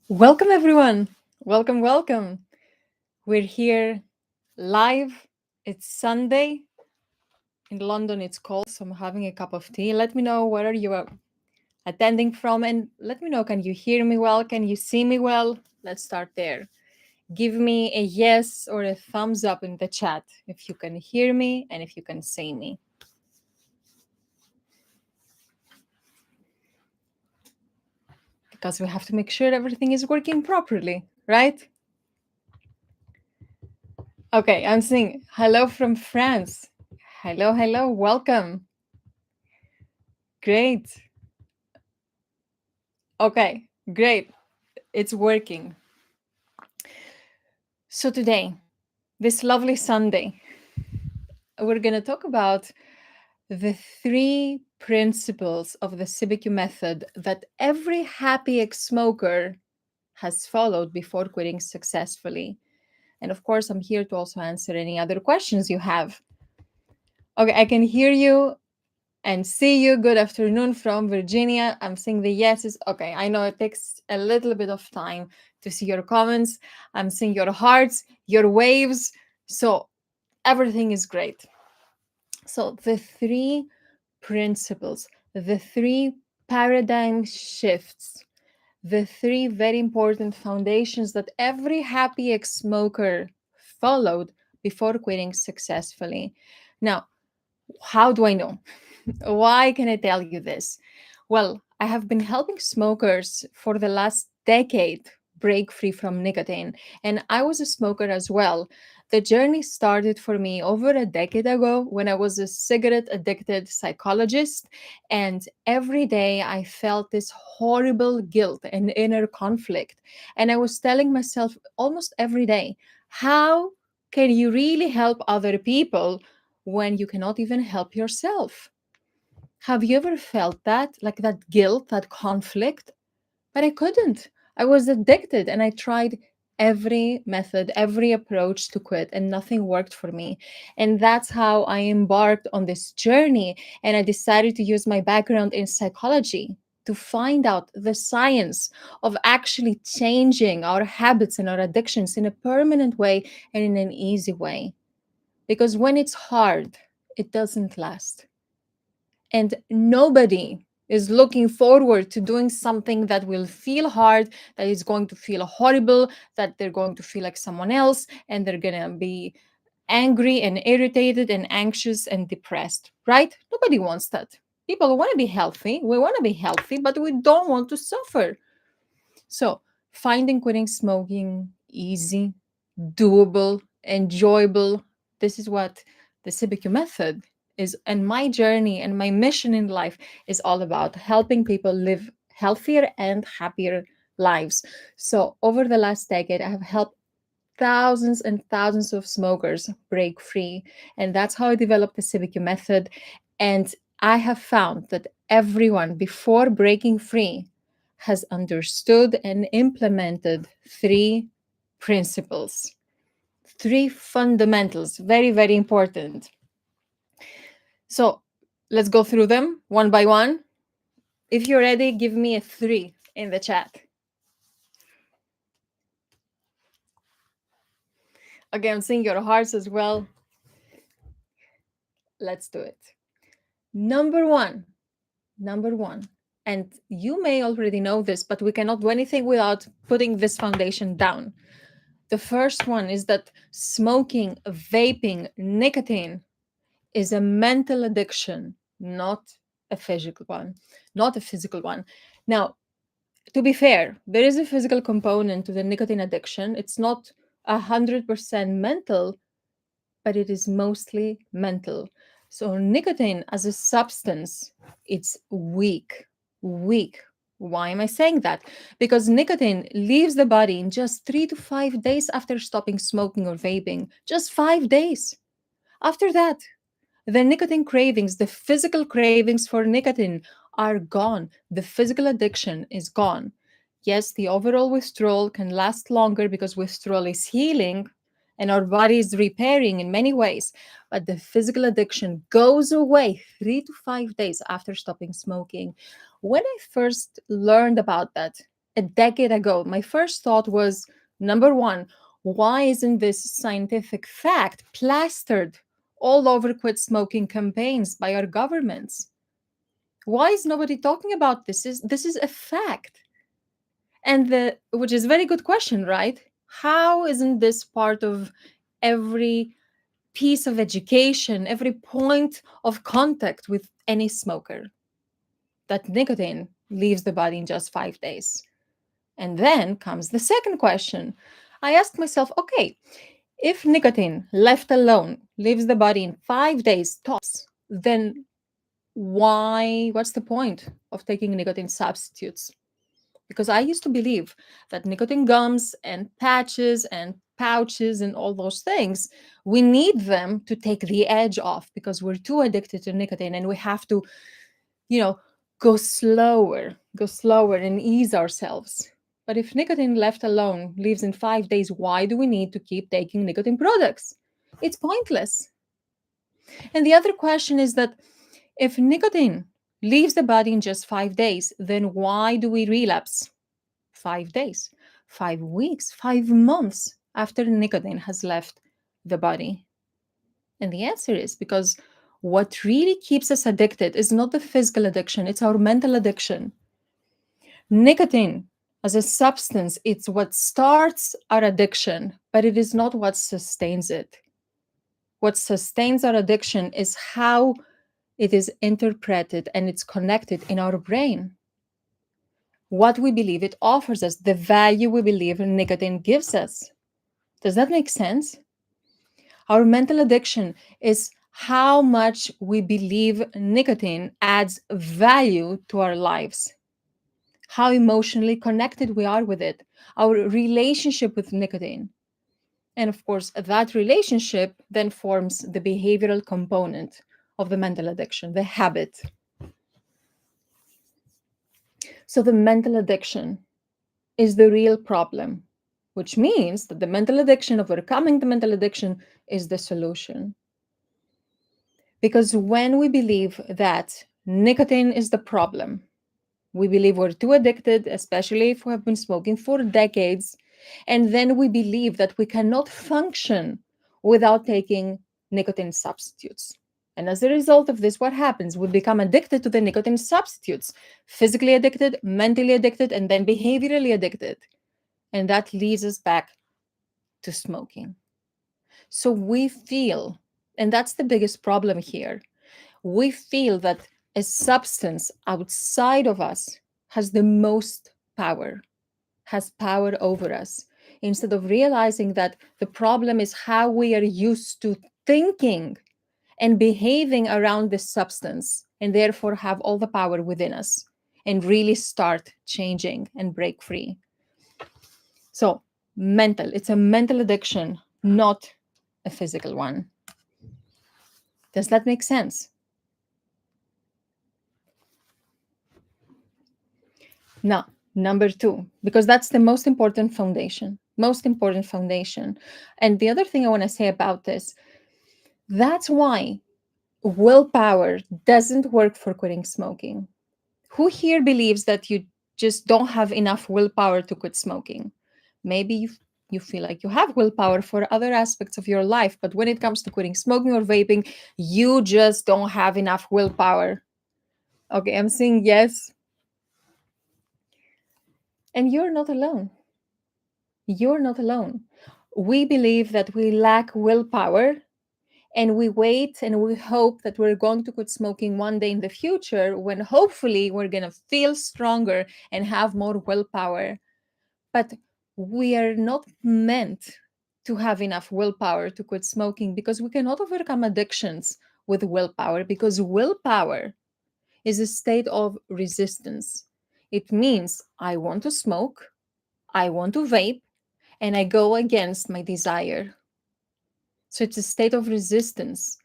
Welcome, everyone. Welcome, welcome. We're here live. It's Sunday. In London, it's cold, so I'm having a cup of tea. Let me know where are you attending from, and let me know, can you hear me well? Can you see me well? Let's start there. Give me a yes or a thumbs up in the chat if you can hear me and if you can see me. Because we have to make sure everything is working properly, right? Okay, I'm saying hello from France. Hello, hello, welcome. Great. Okay, great. It's working. So today, this lovely Sunday, we're going to talk about the three principles of the CBQ method that every happy ex-smoker has followed before quitting successfully. And of course, I'm here to also answer any other questions you have. Okay, I can hear you and see you. Good afternoon from Virginia. I'm seeing the yeses. Okay, I know it takes a little bit of time to see your comments. I'm seeing your hearts, your waves. So everything is great. So the three principles, the three paradigm shifts, the three very important foundations that every happy ex-smoker followed before quitting successfully. Now, how do I know? Why can I tell you this? Well, I have been helping smokers for the last decade break free from nicotine, and I was a smoker as well. The journey started for me over a decade ago when I was a cigarette addicted psychologist, and every day I felt this horrible guilt and inner conflict. And I was telling myself almost every day, how can you really help other people when you cannot even help yourself? Have you ever felt that, like that guilt, that conflict? But I couldn't. I was addicted and I tried every method, every approach to quit, and nothing worked for me. And that's how I embarked on this journey. And I decided to use my background in psychology to find out the science of actually changing our habits and our addictions in a permanent way and in an easy way. Because when it's hard, it doesn't last. And nobody is looking forward to doing something that will feel hard, that is going to feel horrible, that they're going to feel like someone else, and they're going to be angry and irritated and anxious and depressed, right? Nobody wants that. People want to be healthy. We want to be healthy, but we don't want to suffer. So, finding quitting smoking easy, doable, enjoyable. This is what the CBQ method is. And my journey and my mission in life is all about helping people live healthier and happier lives. So, over the last decade, I have helped thousands and thousands of smokers break free. And that's how I developed the CBQ method. And I have found that everyone before breaking free has understood and implemented three principles, three fundamentals, very, very important. So let's go through them one by one. If you're ready, give me a 3 in the chat. Okay, I'm seeing your hearts as well. Let's do it. Number one, and you may already know this, but we cannot do anything without putting this foundation down. The first one is that smoking, vaping, nicotine is a mental addiction, not a physical one. Not a physical one. Now, to be fair, there is a physical component to the nicotine addiction. It's not 100% mental, but it is mostly mental. So nicotine as a substance, it's weak, weak. Why am I saying that? Because nicotine leaves the body in just 3 to 5 days after stopping smoking or vaping. Just 5 days. After that, the nicotine cravings, the physical cravings for nicotine are gone. The physical addiction is gone. Yes, the overall withdrawal can last longer because withdrawal is healing and our body is repairing in many ways. But the physical addiction goes away 3 to 5 days after stopping smoking. When I first learned about that, a decade ago, my first thought was, number one, why isn't this scientific fact plastered all over quit smoking campaigns by our governments? Why is nobody talking about this? This is a fact. And which is a very good question, right? How isn't this part of every piece of education, every point of contact with any smoker? That nicotine leaves the body in just 5 days. And then comes the second question. I asked myself, okay, if nicotine left alone leaves the body in 5 days tops, then what's the point of taking nicotine substitutes? Because I used to believe that nicotine gums and patches and pouches and all those things, we need them to take the edge off because we're too addicted to nicotine and we have to, you know, go slower and ease ourselves. But if nicotine left alone leaves in 5 days, why do we need to keep taking nicotine products? It's pointless. And the other question is that if nicotine leaves the body in just 5 days, then why do we relapse? 5 days, 5 weeks, 5 months after nicotine has left the body? And the answer is because what really keeps us addicted is not the physical addiction, it's our mental addiction. Nicotine as a substance, it's what starts our addiction, but it is not what sustains it. What sustains our addiction is how it is interpreted and it's connected in our brain. What we believe it offers us, the value we believe nicotine gives us. Does that make sense? Our mental addiction is how much we believe nicotine adds value to our lives, how emotionally connected we are with it, our relationship with nicotine. And of course, that relationship then forms the behavioral component of the mental addiction, the habit. So the mental addiction is the real problem, which means that the mental addiction, overcoming the mental addiction, is the solution. Because when we believe that nicotine is the problem, we believe we're too addicted, especially if we have been smoking for decades, and then we believe that we cannot function without taking nicotine substitutes. And as a result of this, what happens? We become addicted to the nicotine substitutes, physically addicted, mentally addicted, and then behaviorally addicted. And that leads us back to smoking. So we feel, and that's the biggest problem here, we feel that a substance outside of us has the most power, has power over us, instead of realizing that the problem is how we are used to thinking and behaving around this substance, and therefore have all the power within us and really start changing and break free. So, it's a mental addiction, not a physical one. Does that make sense? Now, number two, because that's the most important foundation. And the other thing I want to say about this, that's why willpower doesn't work for quitting smoking. Who here believes that you just don't have enough willpower to quit smoking? Maybe you feel like you have willpower for other aspects of your life, but when it comes to quitting smoking or vaping, you just don't have enough willpower. Okay, I'm saying yes. And you're not alone. You're not alone. We believe that we lack willpower and we wait and we hope that we're going to quit smoking one day in the future when hopefully we're going to feel stronger and have more willpower. But we are not meant to have enough willpower to quit smoking because we cannot overcome addictions with willpower, because willpower is a state of resistance. It means I want to smoke, I want to vape, and I go against my desire. So it's a state of resistance.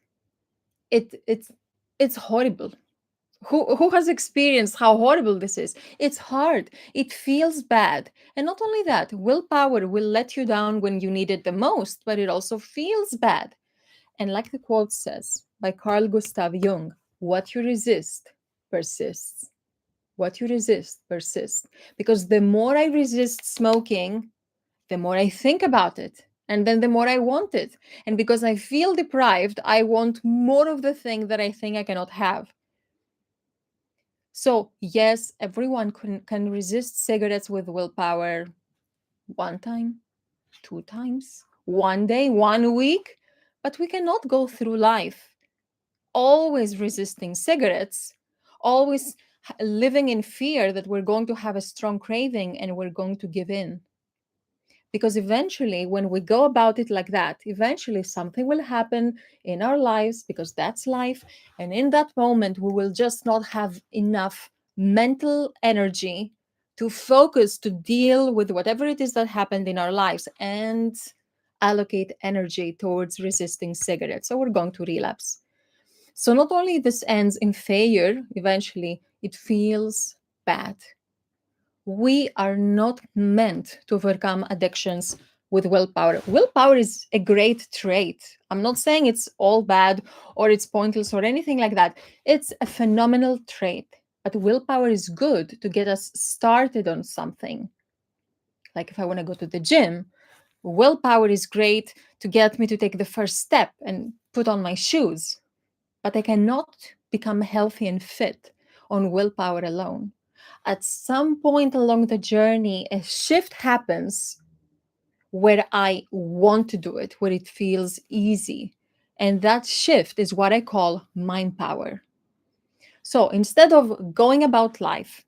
It's horrible. Who has experienced how horrible this is? It's hard. It feels bad. And not only that, willpower will let you down when you need it the most, but it also feels bad. And like the quote says by Carl Gustav Jung, what you resist persists. What you resist persists. Because the more I resist smoking, the more I think about it. And then the more I want it. And because I feel deprived, I want more of the thing that I think I cannot have. So, yes, everyone can resist cigarettes with willpower one time, two times, one day, one week, but we cannot go through life always resisting cigarettes, always living in fear that we're going to have a strong craving and we're going to give in. Because eventually, when we go about it like that, eventually something will happen in our lives because that's life. And in that moment, we will just not have enough mental energy to focus to deal with whatever it is that happened in our lives and allocate energy towards resisting cigarettes. So we're going to relapse. So not only this ends in failure, eventually, it feels bad. We are not meant to overcome addictions with willpower. Willpower is a great trait. I'm not saying it's all bad or it's pointless or anything like that. It's a phenomenal trait. But willpower is good to get us started on something. Like if I want to go to the gym, willpower is great to get me to take the first step and put on my shoes. But I cannot become healthy and fit on willpower alone. At some point along the journey, a shift happens where I want to do it, where it feels easy. And that shift is what I call mind power. So instead of going about life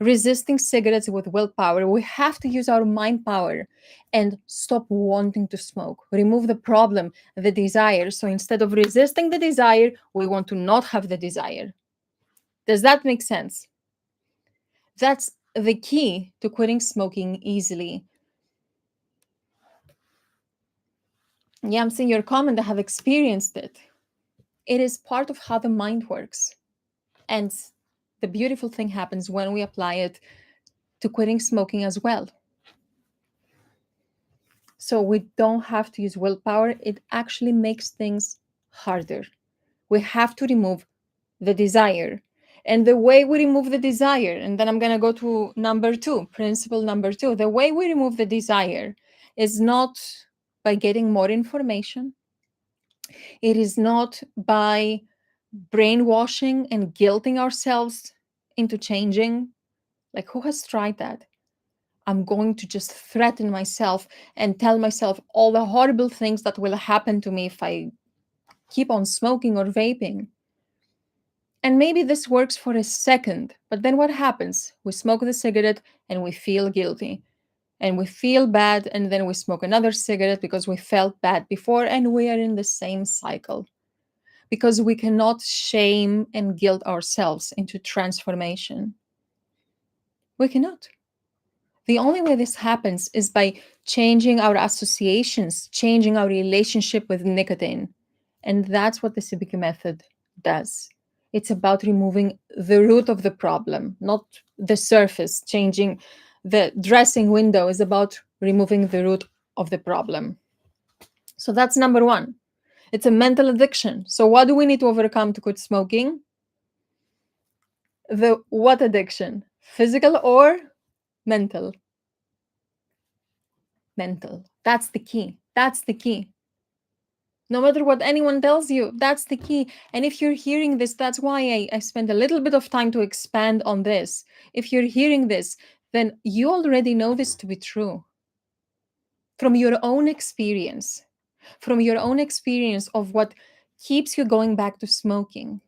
resisting cigarettes with willpower, we have to use our mind power and stop wanting to smoke. Remove the problem, the desire. So instead of resisting the desire, we want to not have the desire. Does that make sense? That's the key to quitting smoking easily. Yeah, I'm seeing your comment. I have experienced it. It is part of how the mind works. And the beautiful thing happens when we apply it to quitting smoking as well. So we don't have to use willpower. It actually makes things harder. We have to remove the desire. And the way we remove the desire, and then I'm going to go to number two, principle number two. The way we remove the desire is not by getting more information. It is not by brainwashing and guilting ourselves into changing. Like, who has tried that? I'm going to just threaten myself and tell myself all the horrible things that will happen to me if I keep on smoking or vaping. And maybe this works for a second, but then what happens? We smoke the cigarette and we feel guilty. And we feel bad, and then we smoke another cigarette because we felt bad before, and we are in the same cycle. Because we cannot shame and guilt ourselves into transformation. We cannot. The only way this happens is by changing our associations, changing our relationship with nicotine. And that's what the CBQ method does. It's about removing the root of the problem, not the surface. Changing the dressing window is about removing the root of the problem. So that's number one. It's a mental addiction. So what do we need to overcome to quit smoking? The what addiction? Physical or mental? Mental. That's the key. That's the key. No matter what anyone tells you, that's the key. And if you're hearing this, that's why I spent a little bit of time to expand on this. If you're hearing this, then you already know this to be true. From your own experience, of what keeps you going back to smoking.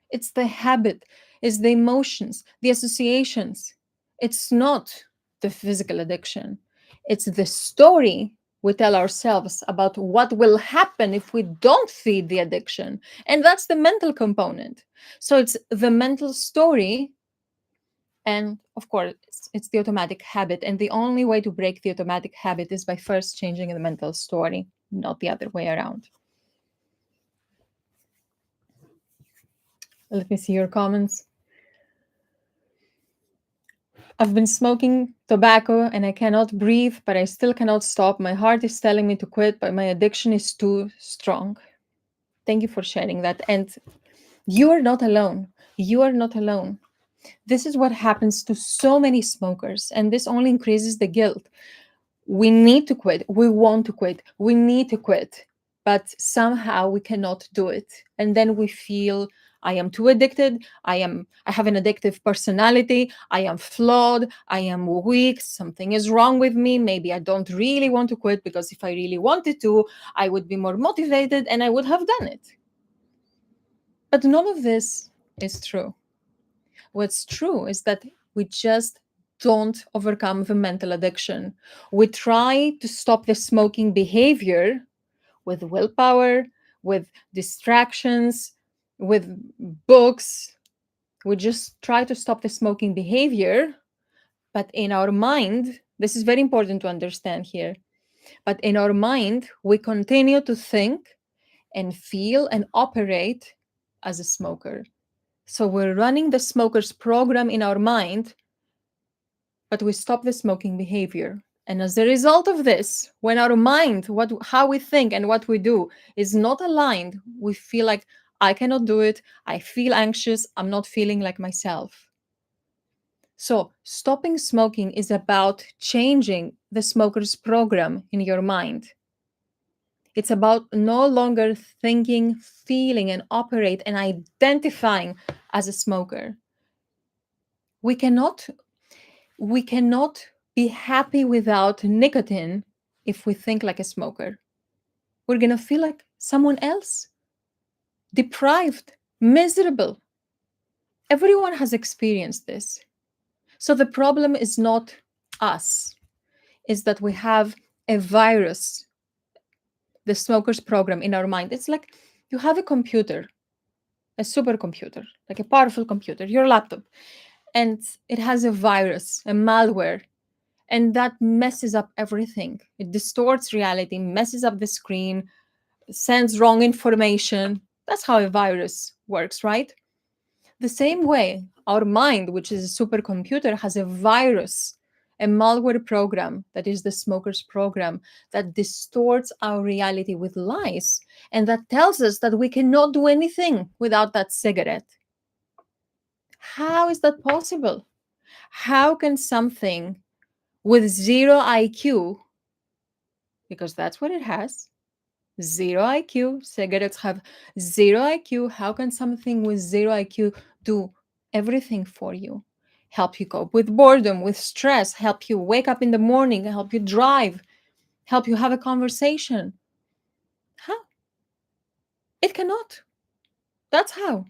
It's the habit, it's the emotions, the associations. It's not the physical addiction. It's the story we tell ourselves about what will happen if we don't feed the addiction. And that's the mental component. So it's the mental story. And of course, it's the automatic habit. And the only way to break the automatic habit is by first changing the mental story, not the other way around. Let me see your comments. I've been smoking tobacco and I cannot breathe, but I still cannot stop. My heart is telling me to quit, but my addiction is too strong. Thank you for sharing that. And you are not alone. You are not alone. This is what happens to so many smokers, and this only increases the guilt. We need to quit. We want to quit. We need to quit. But somehow we cannot do it. And then we feel I am too addicted. I have an addictive personality. I am flawed. I am weak. Something is wrong with me. Maybe I don't really want to quit, because if I really wanted to, I would be more motivated and I would have done it. But none of this is true. What's true is that we just don't overcome the mental addiction. We try to stop the smoking behavior with willpower, with distractions, with books. We just try to stop the smoking behavior, but in our mind, this is very important to understand here, but in our mind, we continue to think and feel and operate as a smoker. So we're running the smoker's program in our mind, but we stop the smoking behavior. And as a result of this, when our mind, how we think and what we do is not aligned, we feel like I cannot do it. I feel anxious. I'm not feeling like myself. So stopping smoking is about changing the smoker's program in your mind. It's about no longer thinking, feeling, and operate and identifying as a smoker. We cannot be happy without nicotine if we think like a smoker. We're going to feel like someone else, deprived, miserable. Everyone has experienced this. So the problem is not us, is that we have a virus, the smoker's program in our mind. It's like you have a computer, a supercomputer, like a powerful computer, your laptop, and it has a virus, a malware, and that messes up everything. It distorts reality, messes up the screen, sends wrong information. That's how a virus works, right? The same way, our mind, which is a supercomputer, has a virus, a malware program that is the smoker's program that distorts our reality with lies and that tells us that we cannot do anything without that cigarette. How is that possible? How can something with zero IQ, because that's what it has, zero IQ, cigarettes have zero IQ. How can something with zero IQ do everything for you? Help you cope with boredom, with stress, help you wake up in the morning, help you drive, help you have a conversation. How? It cannot. That's how.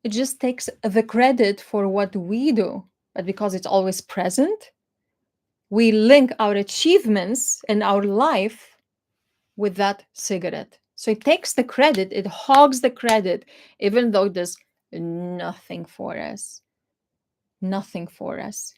It just takes the credit for what we do. But because it's always present, we link our achievements and our life with that cigarette. So it takes the credit, it hogs the credit, even though it does nothing for us. Nothing for us.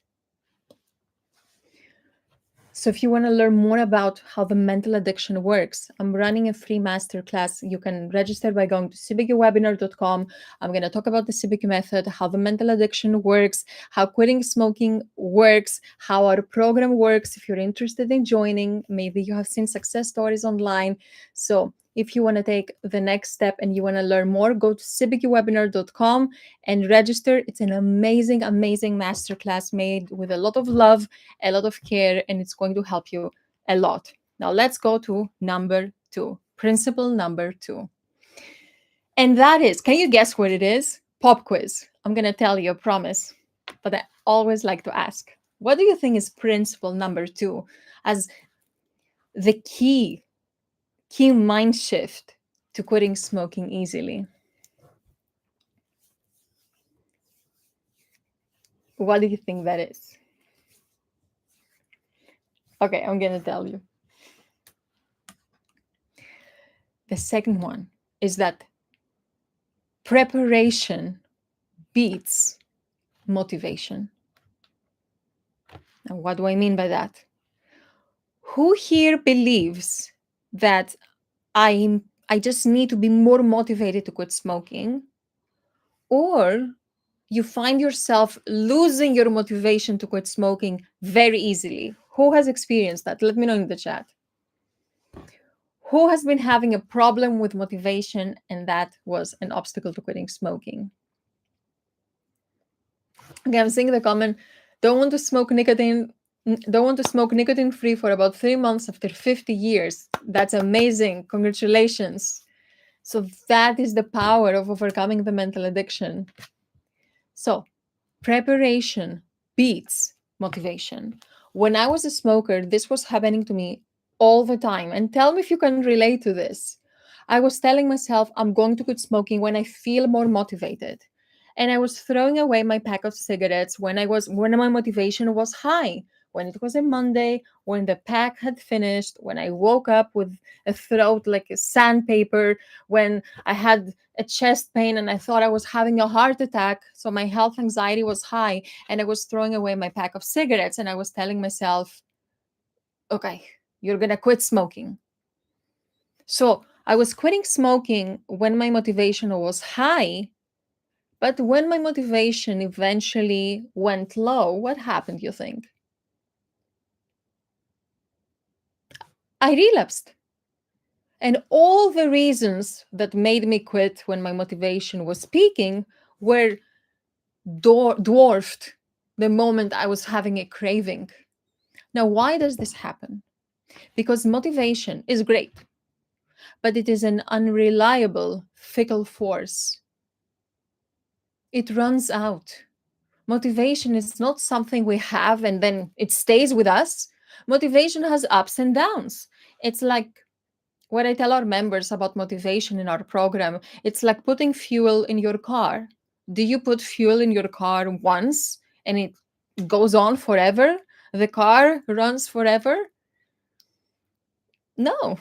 So if you want to learn more about how the mental addiction works, I'm running a free masterclass. You can register by going to cbqwebinar.com. I'm going to talk about the CBQ method, how the mental addiction works, how quitting smoking works, how our program works. If you're interested in joining, maybe you have seen success stories online. So if you want to take the next step and you want to learn more, go to cbqwebinar.com and register. It's an amazing, amazing masterclass made with a lot of love, a lot of care, and it's going to help you a lot. Now let's go to number 2, principle number 2. And that is, can you guess what it is? Pop quiz. I'm going to tell you, I promise. But I always like to ask, what do you think is principle number 2 as the key mind shift to quitting smoking easily? What do you think that is? Okay, I'm going to tell you. The second one is that preparation beats motivation. Now, what do I mean by that? Who here believes that I just need to be more motivated to quit smoking? Or you find yourself losing your motivation to quit smoking very easily? Who has experienced that? Let me know in the chat. Who has been having a problem with motivation and that was an obstacle to quitting smoking? Okay, I'm seeing the comment, don't want to smoke nicotine, don't want to smoke nicotine free for about 3 months after 50 years. That's amazing. Congratulations. So that is the power of overcoming the mental addiction. So preparation beats motivation. When I was a smoker, this was happening to me all the time. And tell me if you can relate to this. I was telling myself I'm going to quit smoking when I feel more motivated. And I was throwing away my pack of cigarettes when my motivation was high, when it was a Monday, when the pack had finished, when I woke up with a throat like a sandpaper, when I had a chest pain and I thought I was having a heart attack. So my health anxiety was high and I was throwing away my pack of cigarettes and I was telling myself, okay, you're going to quit smoking. So I was quitting smoking when my motivation was high. But when my motivation eventually went low, what happened, you think? I relapsed. And all the reasons that made me quit when my motivation was peaking were dwarfed the moment I was having a craving. Now, why does this happen? Because motivation is great, but it is an unreliable, fickle force. It runs out. Motivation is not something we have and then it stays with us. Motivation has ups and downs. It's like what I tell our members about motivation in our program. It's like putting fuel in your car. Do you put fuel in your car once and it goes on forever? The car runs forever? No,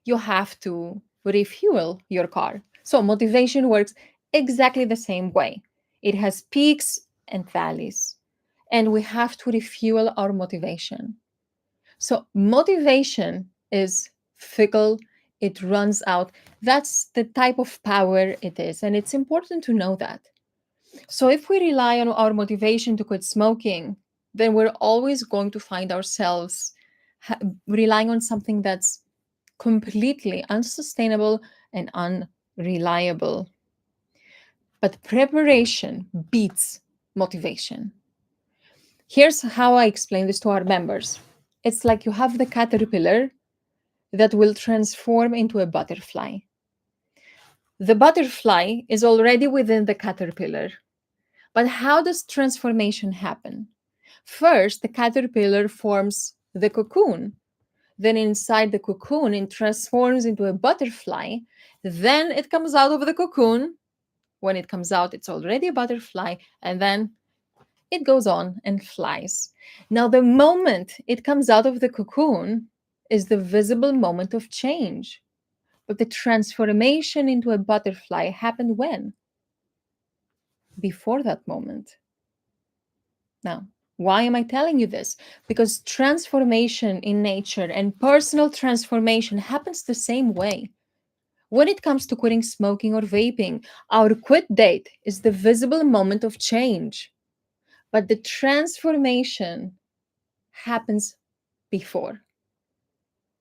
you have to refuel your car. So motivation works exactly the same way. It has peaks and valleys, and we have to refuel our motivation. So motivation is fickle, it runs out. That's the type of power it is, and it's important to know that. So if we rely on our motivation to quit smoking, then we're always going to find ourselves relying on something that's completely unsustainable and unreliable. But preparation beats motivation. Here's how I explain this to our members. It's like you have the caterpillar that will transform into a butterfly. The butterfly is already within the caterpillar. But how does transformation happen? First, the caterpillar forms the cocoon. Then inside the cocoon, it transforms into a butterfly. Then it comes out of the cocoon. When it comes out, it's already a butterfly. And then it goes on and flies. Now, the moment it comes out of the cocoon is the visible moment of change. But the transformation into a butterfly happened when? Before that moment. Now, why am I telling you this? Because transformation in nature and personal transformation happens the same way. When it comes to quitting smoking or vaping, our quit date is the visible moment of change. But the transformation happens before.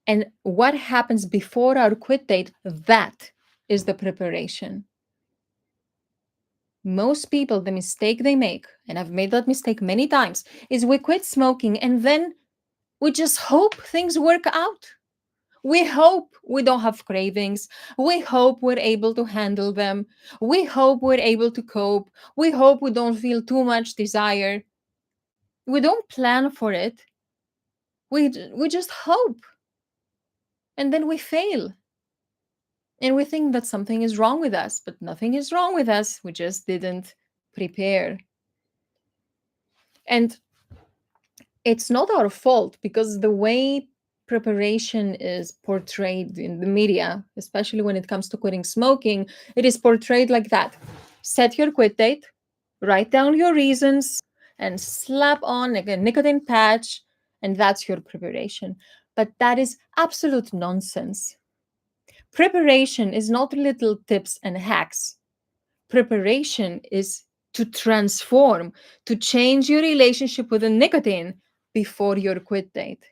And what happens before our quit date, that is the preparation. Most people, the mistake they make, and I've made that mistake many times, is we quit smoking and then we just hope things work out. We hope we don't have cravings. We hope we're able to handle them. We hope we're able to cope. We hope we don't feel too much desire. We don't plan for it. We just hope. And then we fail. And we think that something is wrong with us, but nothing is wrong with us. We just didn't prepare. And it's not our fault because the way preparation is portrayed in the media, especially when it comes to quitting smoking, it is portrayed like that. Set your quit date, write down your reasons, and slap on like a nicotine patch, and that's your preparation. But that is absolute nonsense. Preparation is not little tips and hacks. Preparation is to transform, to change your relationship with the nicotine before your quit date.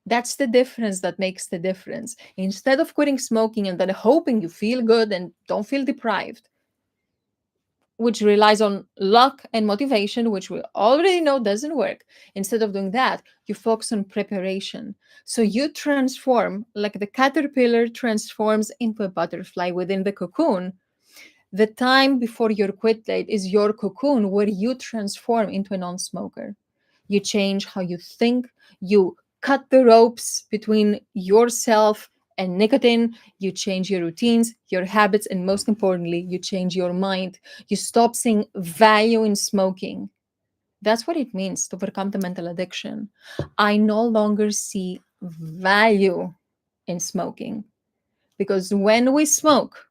That's the difference that makes the difference. Instead of quitting smoking and then hoping you feel good and don't feel deprived, which relies on luck and motivation, which we already know doesn't work. Instead of doing that, you focus on preparation. So you transform, like the caterpillar transforms into a butterfly within the cocoon. The time before your quit date is your cocoon where you transform into a non smoker. You change how you think, you cut the ropes between yourself and nicotine, you change your routines, your habits, and most importantly, you change your mind. You stop seeing value in smoking. That's what it means to overcome the mental addiction. I no longer see value in smoking because when we smoke,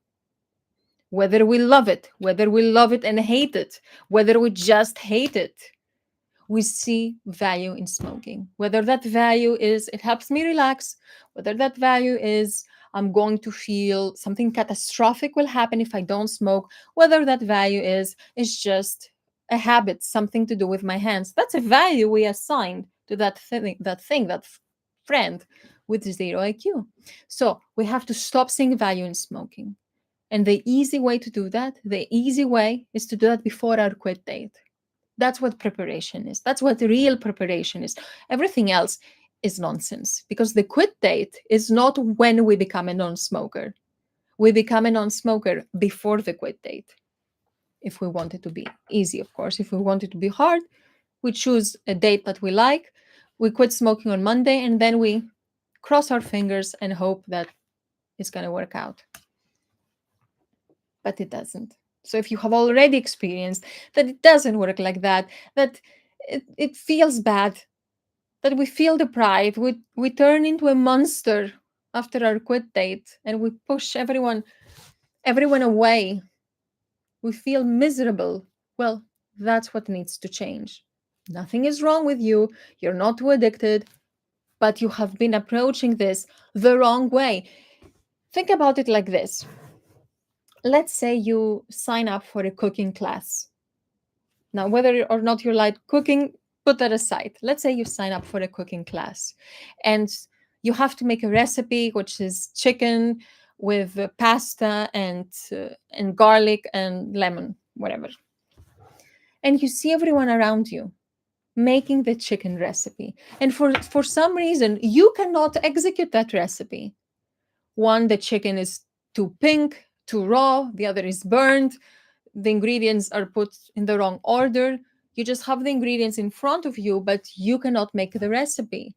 whether we love it and hate it, whether we just hate it, we see value in smoking. Whether that value is it helps me relax, whether that value is I'm going to feel something catastrophic will happen if I don't smoke, whether that value is just a habit, something to do with my hands. That's a value we assign to that friend with zero IQ. So we have to stop seeing value in smoking. And the easy way to do that, the easy way is to do that before our quit date. That's what preparation is. That's what real preparation is. Everything else is nonsense because the quit date is not when we become a non smoker. We become a non smoker before the quit date. If we want it to be easy, of course. If we want it to be hard, we choose a date that we like. We quit smoking on Monday and then we cross our fingers and hope that it's going to work out. But it doesn't. So if you have already experienced that it doesn't work like that, that it feels bad, that we feel deprived, we turn into a monster after our quit date and we push everyone away. We feel miserable. Well, that's what needs to change. Nothing is wrong with you. You're not too addicted, but you have been approaching this the wrong way. Think about it like this. Let's say you sign up for a cooking class. Now, whether or not you like cooking, put that aside. Let's say you sign up for a cooking class and you have to make a recipe, which is chicken with pasta and garlic and lemon, whatever. And you see everyone around you making the chicken recipe. And for some reason, you cannot execute that recipe. One, the chicken is too pink, too raw, the other is burned, the ingredients are put in the wrong order. You just have the ingredients in front of you, but you cannot make the recipe.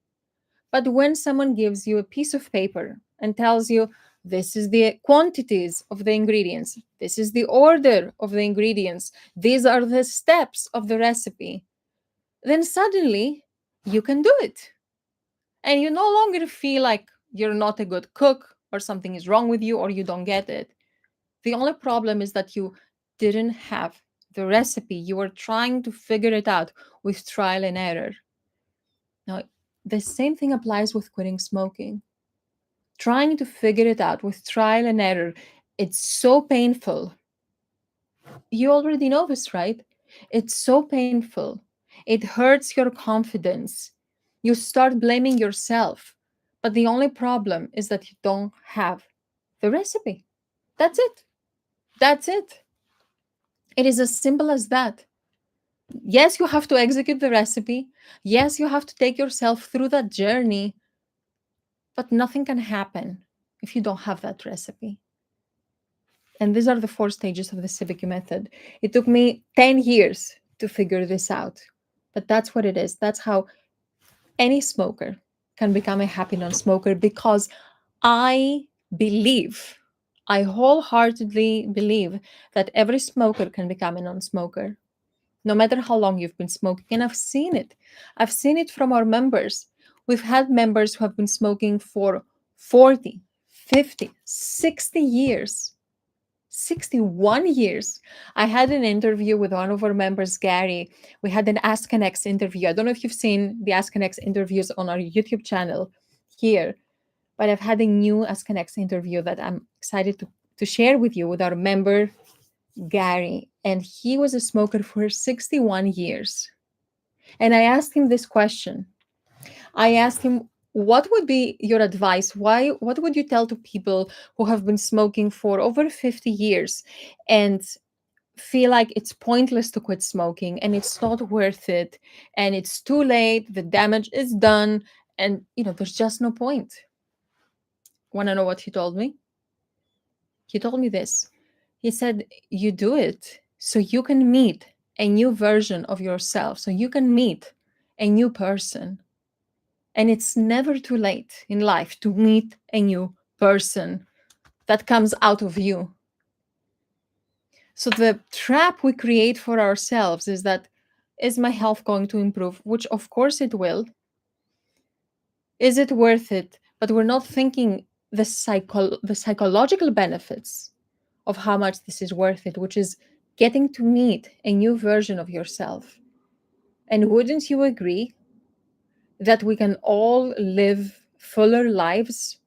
But when someone gives you a piece of paper and tells you, this is the quantities of the ingredients, this is the order of the ingredients, these are the steps of the recipe, then suddenly you can do it. And you no longer feel like you're not a good cook or something is wrong with you or you don't get it. The only problem is that you didn't have the recipe. You were trying to figure it out with trial and error. Now, the same thing applies with quitting smoking. Trying to figure it out with trial and error, it's so painful. You already know this, right? It's so painful. It hurts your confidence. You start blaming yourself. But the only problem is that you don't have the recipe. That's it. That's it. It is as simple as that. Yes, you have to execute the recipe. Yes, you have to take yourself through that journey. But nothing can happen if you don't have that recipe. And these are the 4 stages of the CBQ method. It took me 10 years to figure this out. But that's what it is. That's how any smoker can become a happy non-smoker because I believe, I wholeheartedly believe that every smoker can become a non-smoker, no matter how long you've been smoking. And I've seen it. I've seen it from our members. We've had members who have been smoking for 40, 50, 60 years. 61 years. I had an interview with one of our members, Gary. We had an Ask an X interview. I don't know if you've seen the Ask an X interviews on our YouTube channel here, but I've had a new Ask an X interview that I'm excited to share with you with our member, Gary. And he was a smoker for 61 years. And I asked him this question. I asked him, what would be your advice? What would you tell to people who have been smoking for over 50 years and feel like it's pointless to quit smoking and it's not worth it and it's too late, the damage is done, and there's just no point. Want to know what he told me? He told me this. He said, you do it so you can meet a new version of yourself, so you can meet a new person. And it's never too late in life to meet a new person that comes out of you. So the trap we create for ourselves is that, is my health going to improve? Which of course it will. Is it worth it? But we're not thinking the psychological benefits of how much this is worth it, which is getting to meet a new version of yourself. And wouldn't you agree that we can all live fuller lives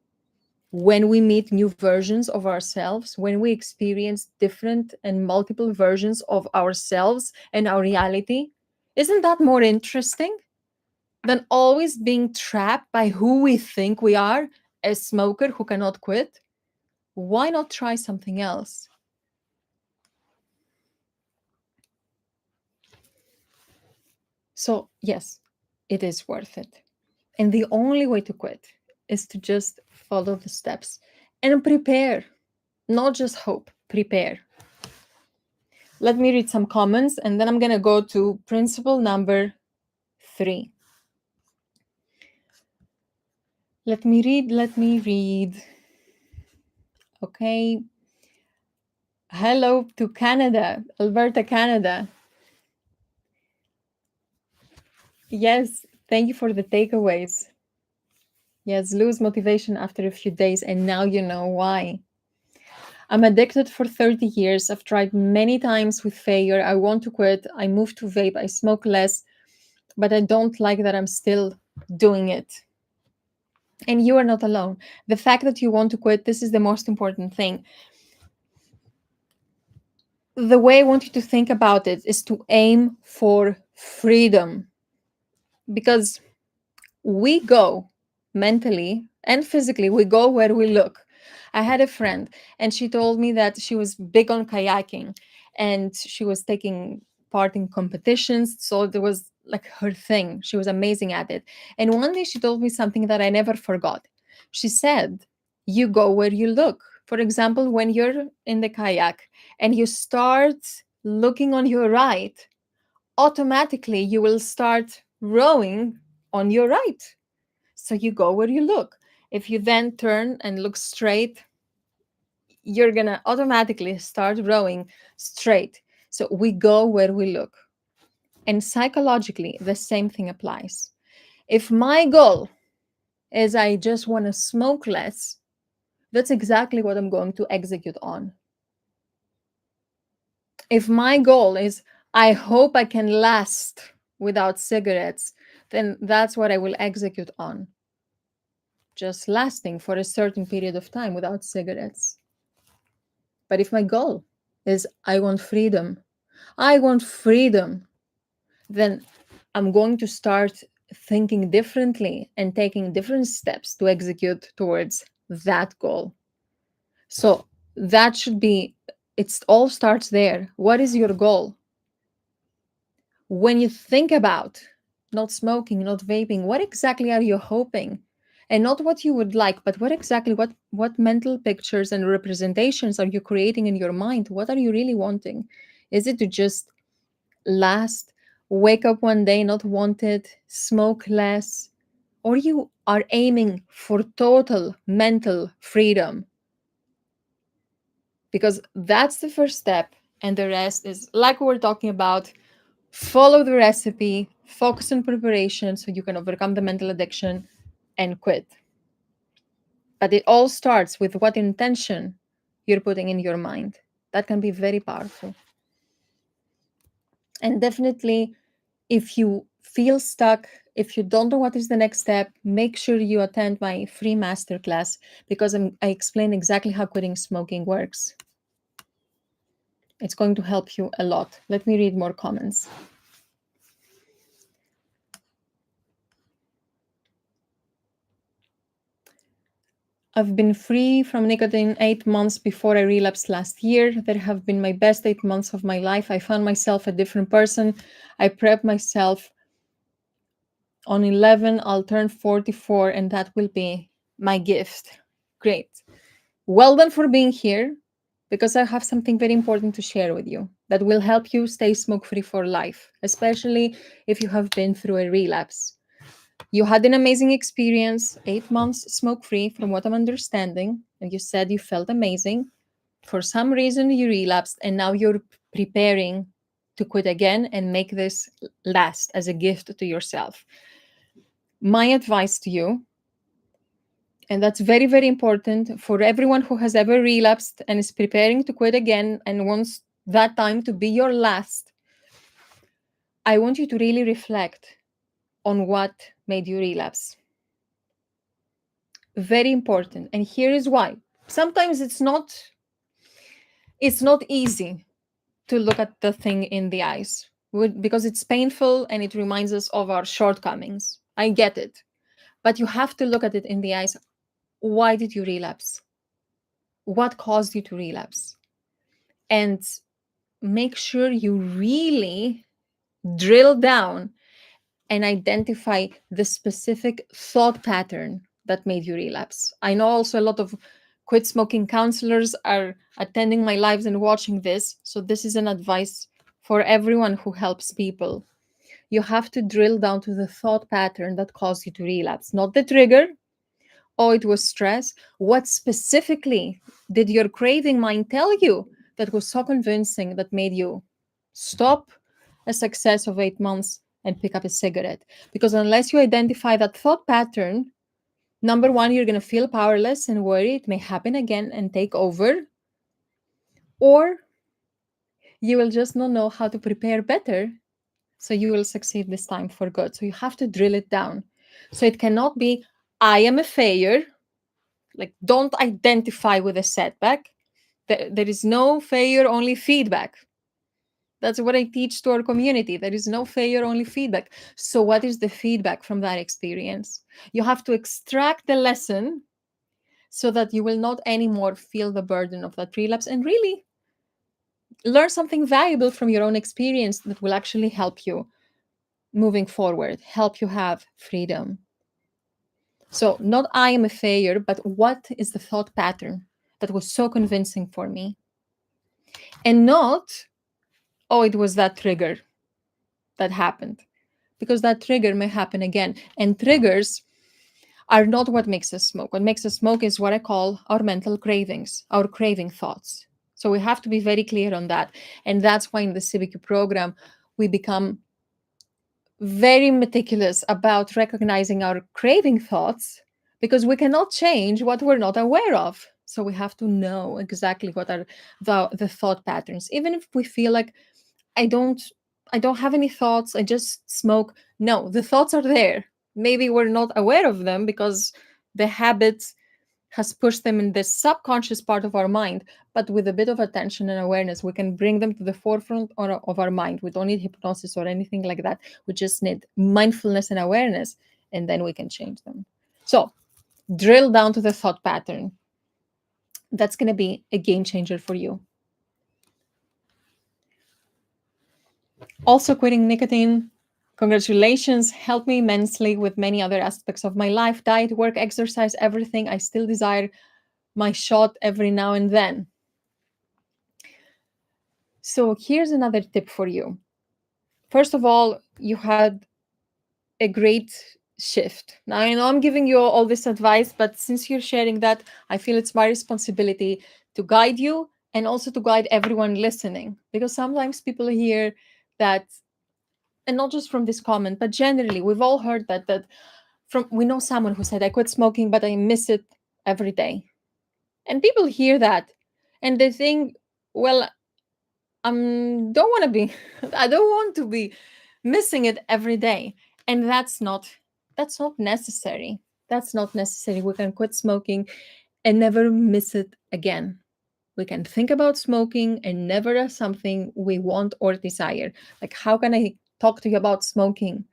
when we meet new versions of ourselves, when we experience different and multiple versions of ourselves and our reality? Isn't that more interesting than always being trapped by who we think we are, a smoker who cannot quit? Why not try something else? So, yes, it is worth it. And the only way to quit is to just follow the steps and prepare, not just hope, prepare. Let me read some comments and then I'm going to go to principle number 3. Let me read. Okay. Hello to Canada, Alberta, Canada. Yes, thank you for the takeaways. Yes, lose motivation after a few days, and now you know why. I'm addicted for 30 years. I've tried many times with failure. I want to quit. I moved to vape. I smoke less, but I don't like that I'm still doing it. And you are not alone. The fact that you want to quit, this is the most important thing. The way I want you to think about it is to aim for freedom, because we go mentally and physically, we go where we look. I had a friend and she told me that she was big on kayaking and she was taking part in competitions. So there was like her thing. She was amazing at it. And one day she told me something that I never forgot. She said, you go where you look. For example, when you're in the kayak and you start looking on your right, automatically you will start rowing on your right. So you go where you look. If you then turn and look straight, you're going to automatically start rowing straight. So we go where we look. And psychologically, the same thing applies. If my goal is I just want to smoke less, that's exactly what I'm going to execute on. If my goal is I hope I can last without cigarettes, then that's what I will execute on. Just lasting for a certain period of time without cigarettes. But if my goal is I want freedom, then I'm going to start thinking differently and taking different steps to execute towards that goal. So that should be, it all starts there. What is your goal? When you think about not smoking, not vaping, what exactly are you hoping? And not what you would like, but what mental pictures and representations are you creating in your mind? What are you really wanting? Is it to just last, wake up one day not want it, smoke less, or you are aiming for total mental freedom? Because that's the first step, and the rest is like we were talking about. Follow the recipe, focus on preparation so you can overcome the mental addiction and quit. But it all starts with what intention you're putting in your mind. That can be very powerful. And definitely, if you feel stuck, if you don't know what is the next step, make sure you attend my free masterclass, because I explain exactly how quitting smoking works. It's going to help you a lot. Let me read more comments. I've been free from nicotine 8 months before I relapsed last year. That have been my best 8 months of my life. I found myself a different person. I prepped myself. On 11, I'll turn 44, and that will be my gift. Great. Well done for being here, because I have something very important to share with you that will help you stay smoke free for life, especially if you have been through a relapse. You had an amazing experience, 8 months smoke free, from what I'm understanding, and you said you felt amazing. For some reason, you relapsed, and now you're preparing to quit again and make this last as a gift to yourself. My advice to you, and that's very, very important for everyone who has ever relapsed and is preparing to quit again and wants that time to be your last, I want you to really reflect on what made you relapse. Very important. And here is why. Sometimes it's not easy to look at the thing in the eyes, because it's painful and it reminds us of our shortcomings. I get it. But you have to look at it in the eyes. Why did you relapse? What caused you to relapse? And make sure you really drill down and identify the specific thought pattern that made you relapse. I know also a lot of quit smoking counselors are attending my lives and watching this. So, this is an advice for everyone who helps people. You have to drill down to the thought pattern that caused you to relapse, not the trigger. Oh, it was stress. What specifically did your craving mind tell you that was so convincing that made you stop a success of 8 months and pick up a cigarette? Because unless you identify that thought pattern, number one, you're going to feel powerless and worry it may happen again and take over, or you will just not know how to prepare better. So you will succeed this time for good. So you have to drill it down. So it cannot be, I am a failure. Like, don't identify with a setback. There is no failure, only feedback. That's what I teach to our community. There is no failure, only feedback. So, what is the feedback from that experience? You have to extract the lesson so that you will not anymore feel the burden of that relapse and really learn something valuable from your own experience that will actually help you moving forward, help you have freedom. So, not I am a failure, but what is the thought pattern that was so convincing for me? And not, oh, it was that trigger that happened, because that trigger may happen again. And triggers are not what makes us smoke. What makes us smoke is what I call our mental cravings, our craving thoughts. So we have to be very clear on that. And that's why in the CBQ program, we become very meticulous about recognizing our craving thoughts, because we cannot change what we're not aware of. So we have to know exactly what are the thought patterns. Even if we feel like I don't I don't have any thoughts, I just smoke. No, the thoughts are there. Maybe we're not aware of them because the habit has pushed them in the subconscious part of our mind, but with a bit of attention and awareness, we can bring them to the forefront of our mind. We don't need hypnosis or anything like that. We just need mindfulness and awareness, and then we can change them. So, drill down to the thought pattern. That's going to be a game changer for you. Also, quitting nicotine, congratulations, helped me immensely with many other aspects of my life, diet, work, exercise, everything. I still desire my shot every now and then. So here's another tip for you. First of all, you had a great shift. Now, I know I'm giving you all this advice, but since you're sharing that, I feel it's my responsibility to guide you and also to guide everyone listening, because sometimes people hear that, and not just from this comment, but generally, we've all heard that from, we know someone who said, I quit smoking, but I miss it every day. And people hear that and they think, well, don't want to be I don't want to be missing it every day. And that's not necessary. That's not necessary. We can quit smoking and never miss it again. We can think about smoking and never as something we want or desire. Like, how can I talk to you about smoking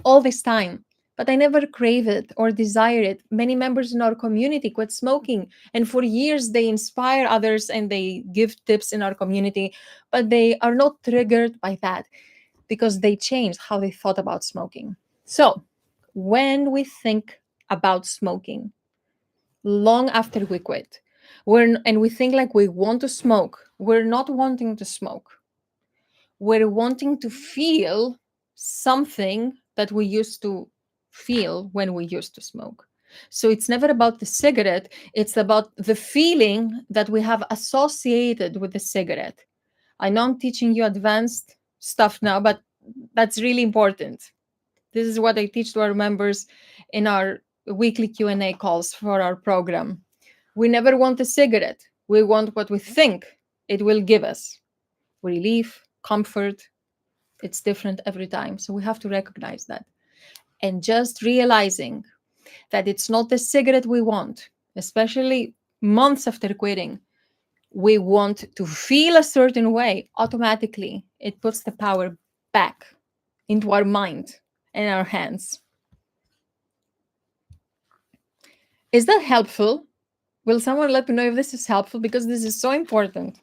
all this time, but I never crave it or desire it. Many members in our community quit smoking, and for years they inspire others and they give tips in our community, but they are not triggered by that because they changed how they thought about smoking. So, when we think about smoking long after we quit, and we think like we want to smoke, we're not wanting to smoke. We're wanting to feel something that we used to feel when we used to smoke. So it's never about the cigarette, it's about the feeling that we have associated with the cigarette. I know I'm teaching you advanced stuff now, but that's really important. This is what I teach to our members in our weekly Q&A calls for our program. We never want a cigarette. We want what we think it will give us: relief, comfort. It's different every time. So we have to recognize that. And just realizing that it's not the cigarette we want, especially months after quitting. We want to feel a certain way. Automatically, it puts the power back into our mind and our hands. Is that helpful? Will someone let me know if this is helpful? Because this is so important.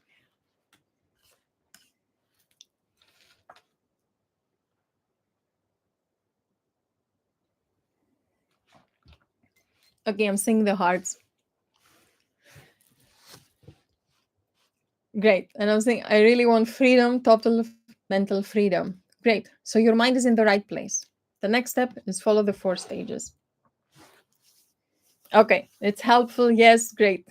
Okay, I'm seeing the hearts. Great. And I'm saying, I really want freedom, total mental freedom. Great. So your mind is in the right place. The next step is follow the 4 stages. Okay, it's helpful. Yes, great.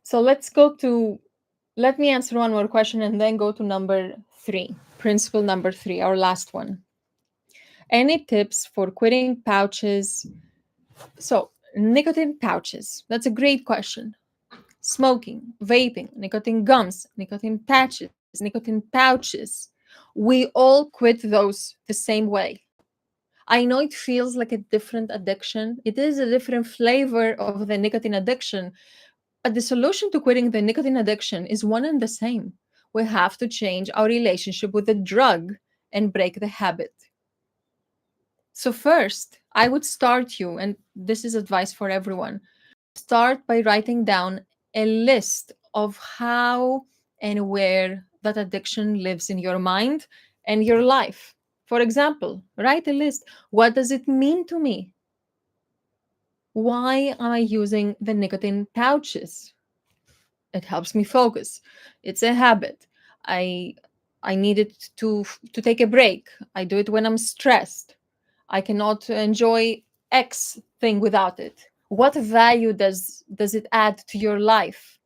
So let me answer one more question and then go to number 3, principle number 3, our last one. Any tips for quitting pouches? So, nicotine pouches. That's a great question. Smoking, vaping, nicotine gums, nicotine patches, nicotine pouches. We all quit those the same way. I know it feels like a different addiction. It is a different flavor of the nicotine addiction, but the solution to quitting the nicotine addiction is one and the same. We have to change our relationship with the drug and break the habit. So, first, I would start you, and this is advice for everyone, start by writing down a list of how and where that addiction lives in your mind and your life. For example, write a list. What does it mean to me? Why am I using the nicotine pouches? It helps me focus. It's a habit. I I need it to take a break. I do it when I'm stressed. I cannot enjoy X thing without it. What value does it add to your life?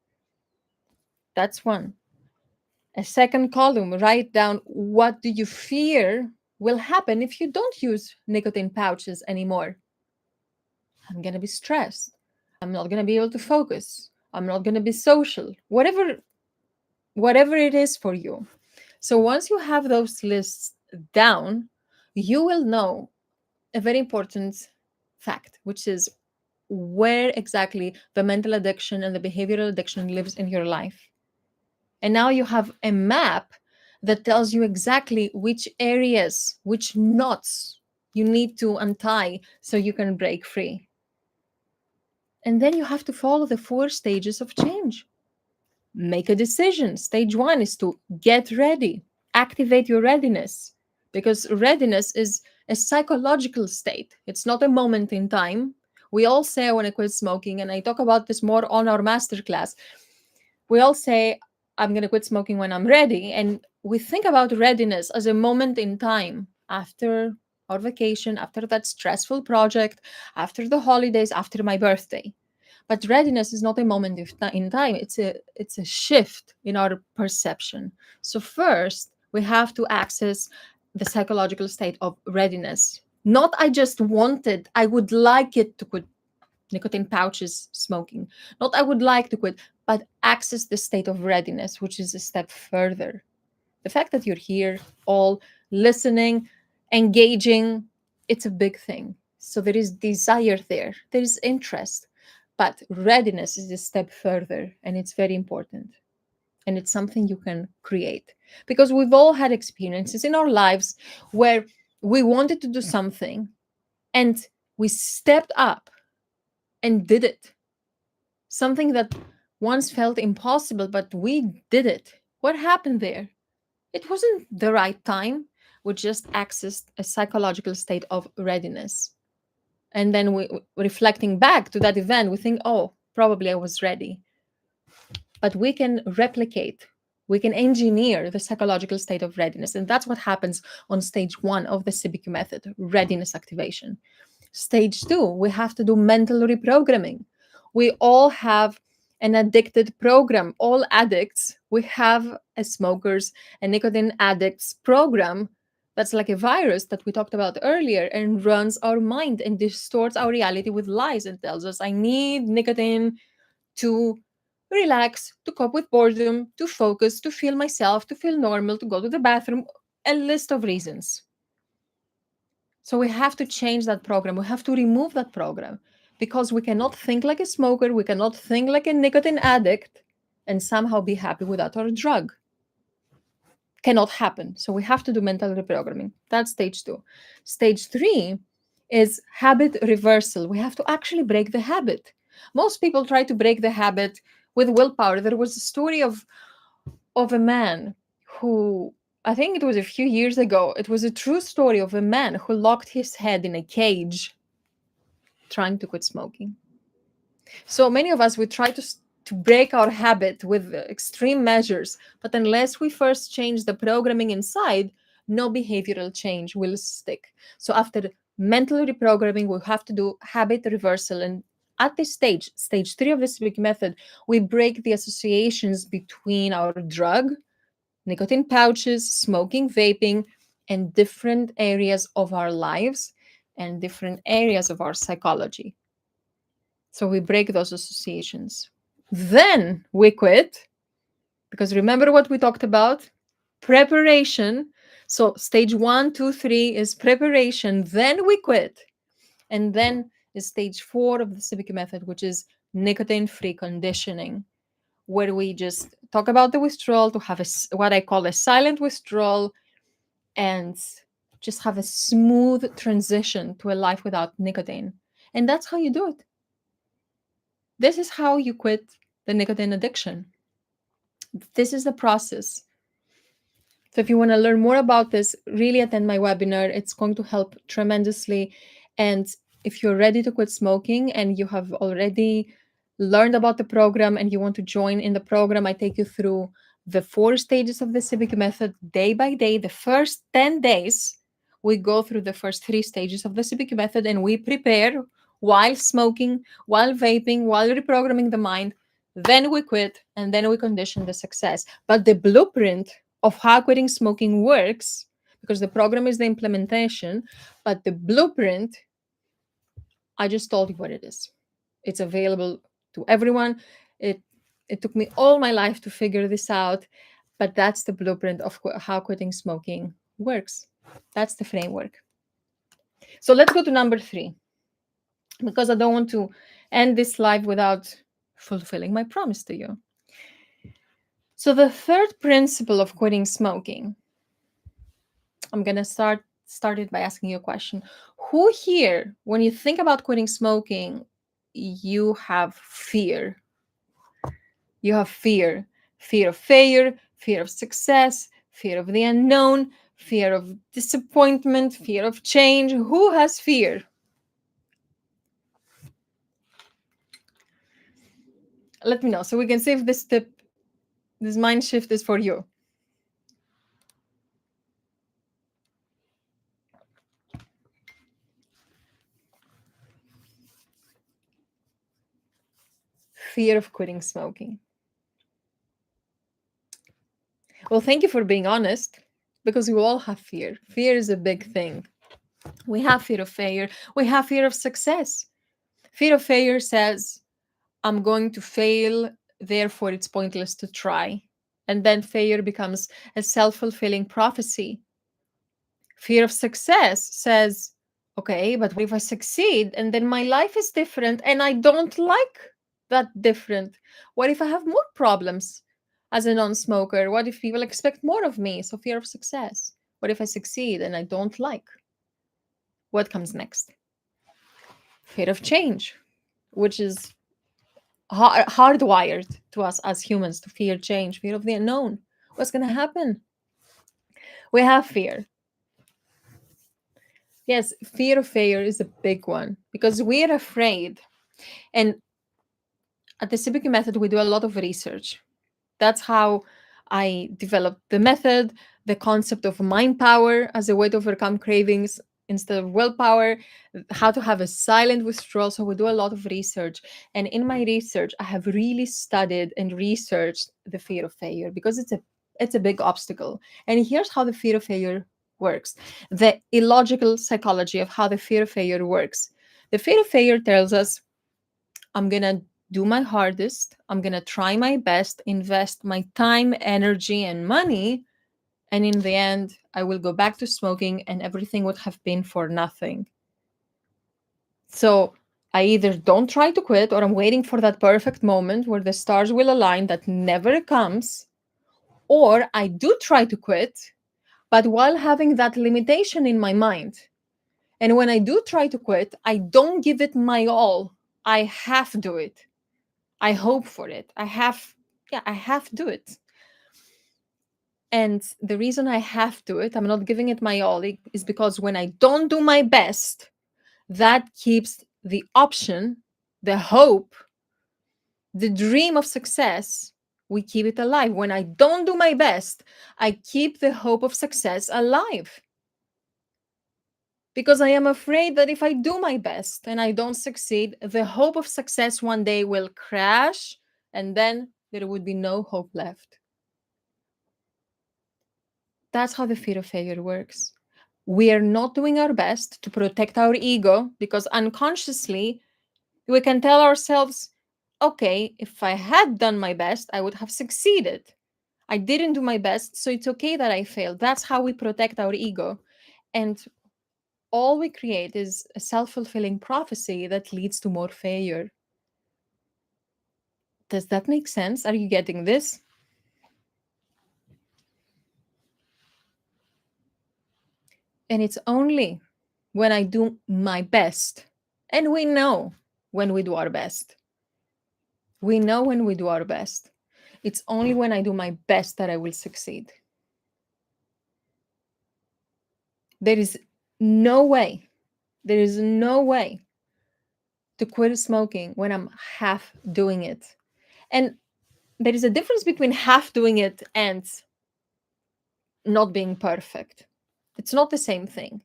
That's one. A second column, write down what do you fear will happen if you don't use nicotine pouches anymore. I'm going to be stressed. I'm not going to be able to focus. I'm not going to be social. Whatever it is for you. So once you have those lists down, you will know a very important fact, which is where exactly the mental addiction and the behavioral addiction lives in your life. And now you have a map that tells you exactly which areas, which knots you need to untie so you can break free. And then you have to follow the 4 stages of change. Make a decision. Stage 1 is to get ready, activate your readiness, because readiness is a psychological state. It's not a moment in time. We all say, I want to quit smoking, and I talk about this more on our masterclass. We all say, I'm going to quit smoking when I'm ready. And we think about readiness as a moment in time after our vacation, after that stressful project, after the holidays, after my birthday. But readiness is not a moment in time. It's a shift in our perception. So first, we have to access the psychological state of readiness. Not I just wanted, I would like it to quit nicotine pouches smoking. Not I would like to quit, but access the state of readiness, which is a step further. The fact that you're here, all listening, engaging, it's a big thing. So there is desire there, there is interest, but readiness is a step further, and it's very important. And it's something you can create because we've all had experiences in our lives where we wanted to do something and we stepped up and did it. Something that once felt impossible, but we did it. What happened there? It wasn't the right time. We just accessed a psychological state of readiness. And then reflecting back to that event, we think, oh, probably I was ready. But we can replicate, we can engineer the psychological state of readiness. And that's what happens on stage 1 of the CBQ method, readiness activation. Stage 2, we have to do mental reprogramming. We all have an addicted program. All addicts, we have, as smokers, a nicotine addicts program that's like a virus that we talked about earlier and runs our mind and distorts our reality with lies and tells us, I need nicotine to relax, to cope with boredom, to focus, to feel myself, to feel normal, to go to the bathroom, a list of reasons. So we have to change that program. We have to remove that program because we cannot think like a smoker. We cannot think like a nicotine addict and somehow be happy without our drug. Cannot happen. So we have to do mental reprogramming. That's stage 2. Stage 3 is habit reversal. We have to actually break the habit. Most people try to break the habit with willpower. There was a story of a man who, I think it was a few years ago, it was a true story of a man who locked his head in a cage trying to quit smoking. So many of us, we try to break our habit with extreme measures, but unless we first change the programming inside, no behavioral change will stick. So after mental reprogramming, we have to do habit reversal. And at this stage, stage 3 of the CBQ method, we break the associations between our drug, nicotine pouches, smoking, vaping, and different areas of our lives and different areas of our psychology. So we break those associations. Then we quit, because remember what we talked about? Preparation. So stage 1, 2, 3 is preparation. Then we quit. And then is stage 4 of the CBQ method, which is nicotine-free conditioning, where we just talk about the withdrawal to have what I call a silent withdrawal and just have a smooth transition to a life without nicotine. And that's how you do it. This is how you quit the nicotine addiction. This is the process. So if you want to learn more about this, really attend my webinar. It's going to help tremendously. And if you're ready to quit smoking and you have already learned about the program and you want to join in the program, I take you through the 4 stages of the CBQ method day by day. The first 10 days, we go through the first 3 stages of the CBQ method and we prepare while smoking, while vaping, while reprogramming the mind. Then we quit and then we condition the success. But the blueprint of how quitting smoking works, because the program is the implementation, but the blueprint, I just told you what it is. It's available to everyone. It took me all my life to figure this out, but that's the blueprint of how quitting smoking works. That's the framework. So let's go to number 3, because I don't want to end this live without fulfilling my promise to you. So the third principle of quitting smoking, I'm going to start it by asking you a question. Who here, when you think about quitting smoking, you have fear? You have fear. Fear of failure, fear of success, fear of the unknown, fear of disappointment, fear of change. Who has fear? Let me know so we can see if this tip, this mind shift is for you. Fear of quitting smoking. Well, thank you for being honest, because we all have fear. Fear is a big thing. We have fear of failure. We have fear of success. Fear of failure says, I'm going to fail, therefore it's pointless to try. And then failure becomes a self-fulfilling prophecy. Fear of success says, okay, but what if I succeed and then my life is different and I don't like that different? What if I have more problems as a non-smoker? What if people expect more of me? So fear of success. What if I succeed and I don't like what comes next? Fear of change, which is hardwired to us as humans to fear change, fear of the unknown. What's going to happen? We have fear. Yes, fear of failure is a big one because we're afraid. And at the CBQ method, we do a lot of research. That's how I developed the method, the concept of mind power as a way to overcome cravings instead of willpower, how to have a silent withdrawal. So we do a lot of research. And in my research, I have really studied and researched the fear of failure because it's a big obstacle. And here's how the fear of failure works. The illogical psychology of how the fear of failure works. The fear of failure tells us, I'm going to do my hardest. I'm going to try my best, invest my time, energy, and money. And in the end, I will go back to smoking and everything would have been for nothing. So I either don't try to quit or I'm waiting for that perfect moment where the stars will align that never comes. Or I do try to quit, but while having that limitation in my mind. And when I do try to quit, I don't give it my all. I half do it. I hope for it. I have to do it. And the reason I have to it, I'm not giving it my all, is because when I don't do my best, that keeps the option, the hope, the dream of success, we keep it alive. When I don't do my best, I keep the hope of success alive. Because I am afraid that if I do my best and I don't succeed, the hope of success one day will crash and then there would be no hope left. That's how the fear of failure works. We are not doing our best to protect our ego because unconsciously we can tell ourselves, okay, if I had done my best, I would have succeeded. I didn't do my best, so it's okay that I failed. That's how we protect our ego. And all we create is a self-fulfilling prophecy that leads to more failure. Does that make sense? Are you getting this? And it's only when I do my best, and we know when we do our best. We know when we do our best. It's only when I do my best that I will succeed. There is no way, there is no way to quit smoking when I'm half doing it. And there is a difference between half doing it and not being perfect. It's not the same thing.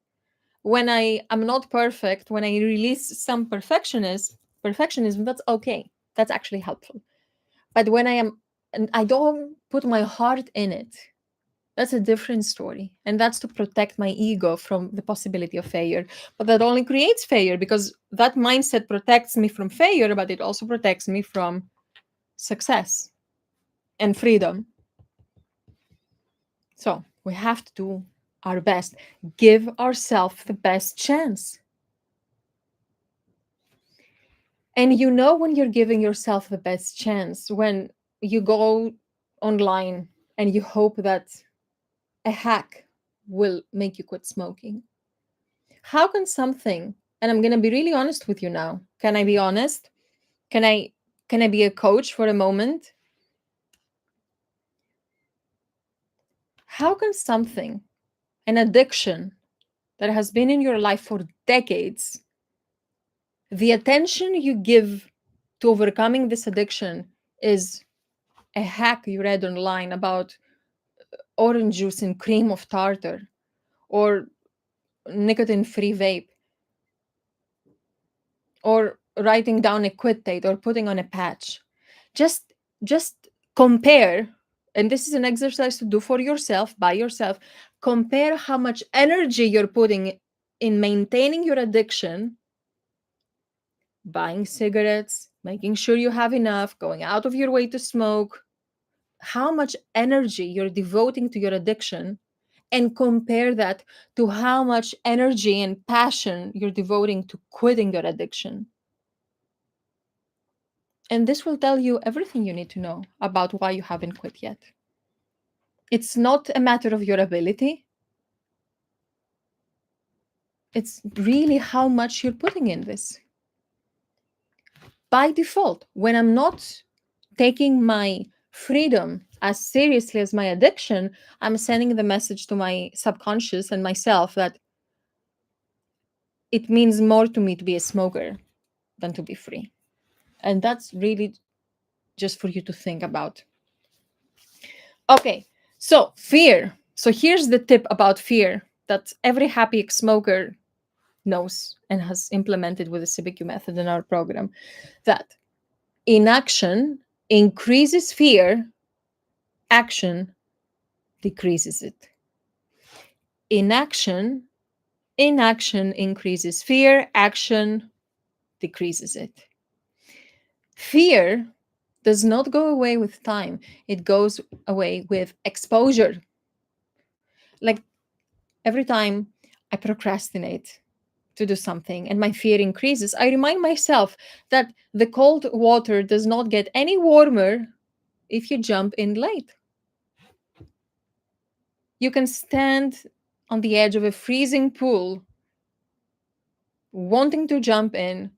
When I am not perfect, when I release some perfectionism, that's okay. That's actually helpful. But when I am, and I don't put my heart in it, that's a different story. And that's to protect my ego from the possibility of failure. But that only creates failure because that mindset protects me from failure, but it also protects me from success and freedom. So we have to do our best, give ourselves the best chance. And you know when you're giving yourself the best chance, when you go online and you hope that a hack will make you quit smoking. How can something, and I'm going to be really honest with you now. Can I be honest? Can I be a coach for a moment? How can something, an addiction that has been in your life for decades, the attention you give to overcoming this addiction is a hack you read online about orange juice and cream of tartar or nicotine-free vape or writing down a quit date or putting on a patch. Just compare, and this is an exercise to do for yourself, by yourself. Compare how much energy you're putting in maintaining your addiction, buying cigarettes, making sure you have enough, going out of your way to smoke, how much energy you're devoting to your addiction, and compare that to how much energy and passion you're devoting to quitting your addiction. And this will tell you everything you need to know about why you haven't quit yet. It's not a matter of your ability. It's really how much you're putting in this. By default, when I'm not taking my freedom as seriously as my addiction, I'm sending the message to my subconscious and myself that it means more to me to be a smoker than to be free. And that's really just for you to think about. Okay, so fear. So here's the tip about fear that every happy smoker knows and has implemented with the CBQ method in our program, that inaction increases fear, action decreases it. Inaction increases fear, action decreases it. Fear does not go away with time, it goes away with exposure. Like every time I procrastinate to do something and my fear increases, I remind myself that the cold water does not get any warmer if you jump in late. You can stand on the edge of a freezing pool, wanting to jump in,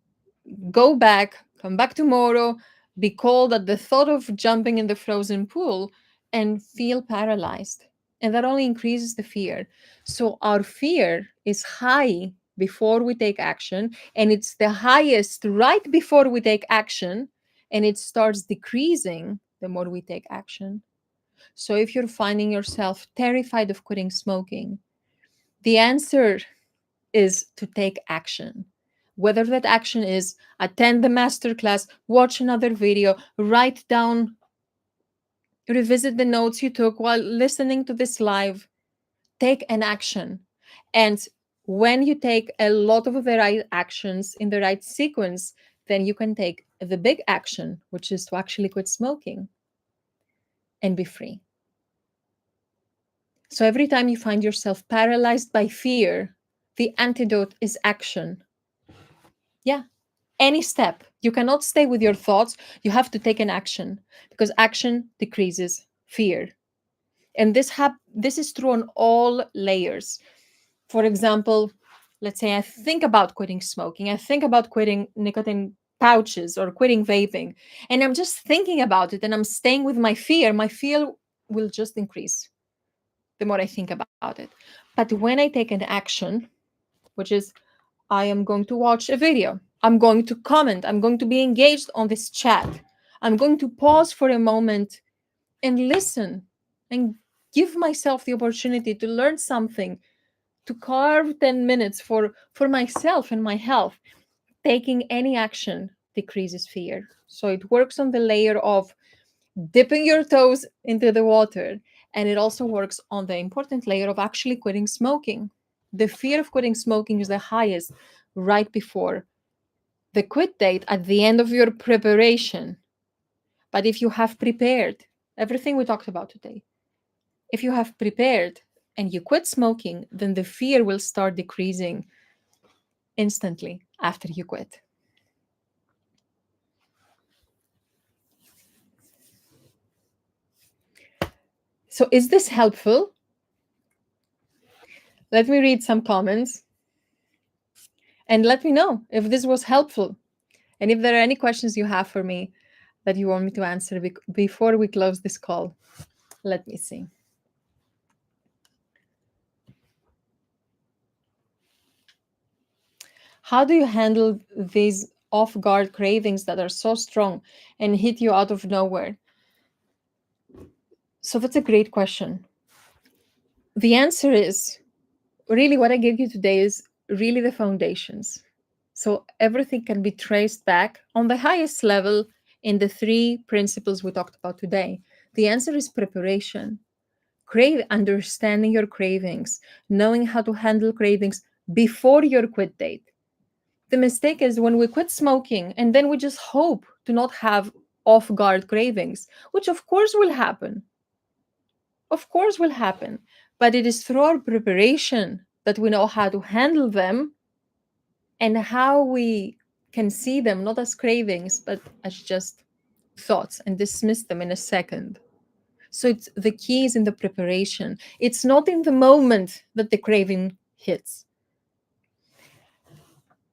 go back, come back tomorrow, be cold at the thought of jumping in the frozen pool, and feel paralyzed. And that only increases the fear. So our fear is high before we take action, and it's the highest right before we take action, and it starts decreasing the more we take action. So if you're finding yourself terrified of quitting smoking, the answer is to take action. Whether that action is attend the masterclass, watch another video, write down, revisit the notes you took while listening to this live, take an action. And when you take a lot of the right actions in the right sequence, then you can take the big action, which is to actually quit smoking and be free. So every time you find yourself paralyzed by fear, the antidote is action. Yeah, any step. You cannot stay with your thoughts. You have to take an action because action decreases fear. And this is true on all layers. For example, let's say I think about quitting smoking. I think about quitting nicotine pouches or quitting vaping. And I'm just thinking about it and I'm staying with my fear. My fear will just increase the more I think about it. But when I take an action, which is I am going to watch a video, I'm going to comment, I'm going to be engaged on this chat, I'm going to pause for a moment and listen and give myself the opportunity to learn something, to carve 10 minutes for myself and my health. Taking any action decreases fear. So it works on the layer of dipping your toes into the water. And it also works on the important layer of actually quitting smoking. The fear of quitting smoking is the highest right before the quit date at the end of your preparation. But if you have prepared everything we talked about today, if you have prepared and you quit smoking, then the fear will start decreasing instantly after you quit. So, is this helpful? Let me read some comments and let me know if this was helpful. And if there are any questions you have for me that you want me to answer before we close this call, let me see. How do you handle these off guard cravings that are so strong and hit you out of nowhere? So, that's a great question. The answer is really what I gave you today is really the foundations. So, everything can be traced back on the highest level in the three principles we talked about today. The answer is preparation. Understanding your cravings, knowing how to handle cravings before your quit date. The mistake is when we quit smoking and then we just hope to not have off guard cravings, which of course will happen. Of course will happen. But it is through our preparation that we know how to handle them and how we can see them not as cravings, but as just thoughts and dismiss them in a second. So it's the key is in the preparation. It's not in the moment that the craving hits.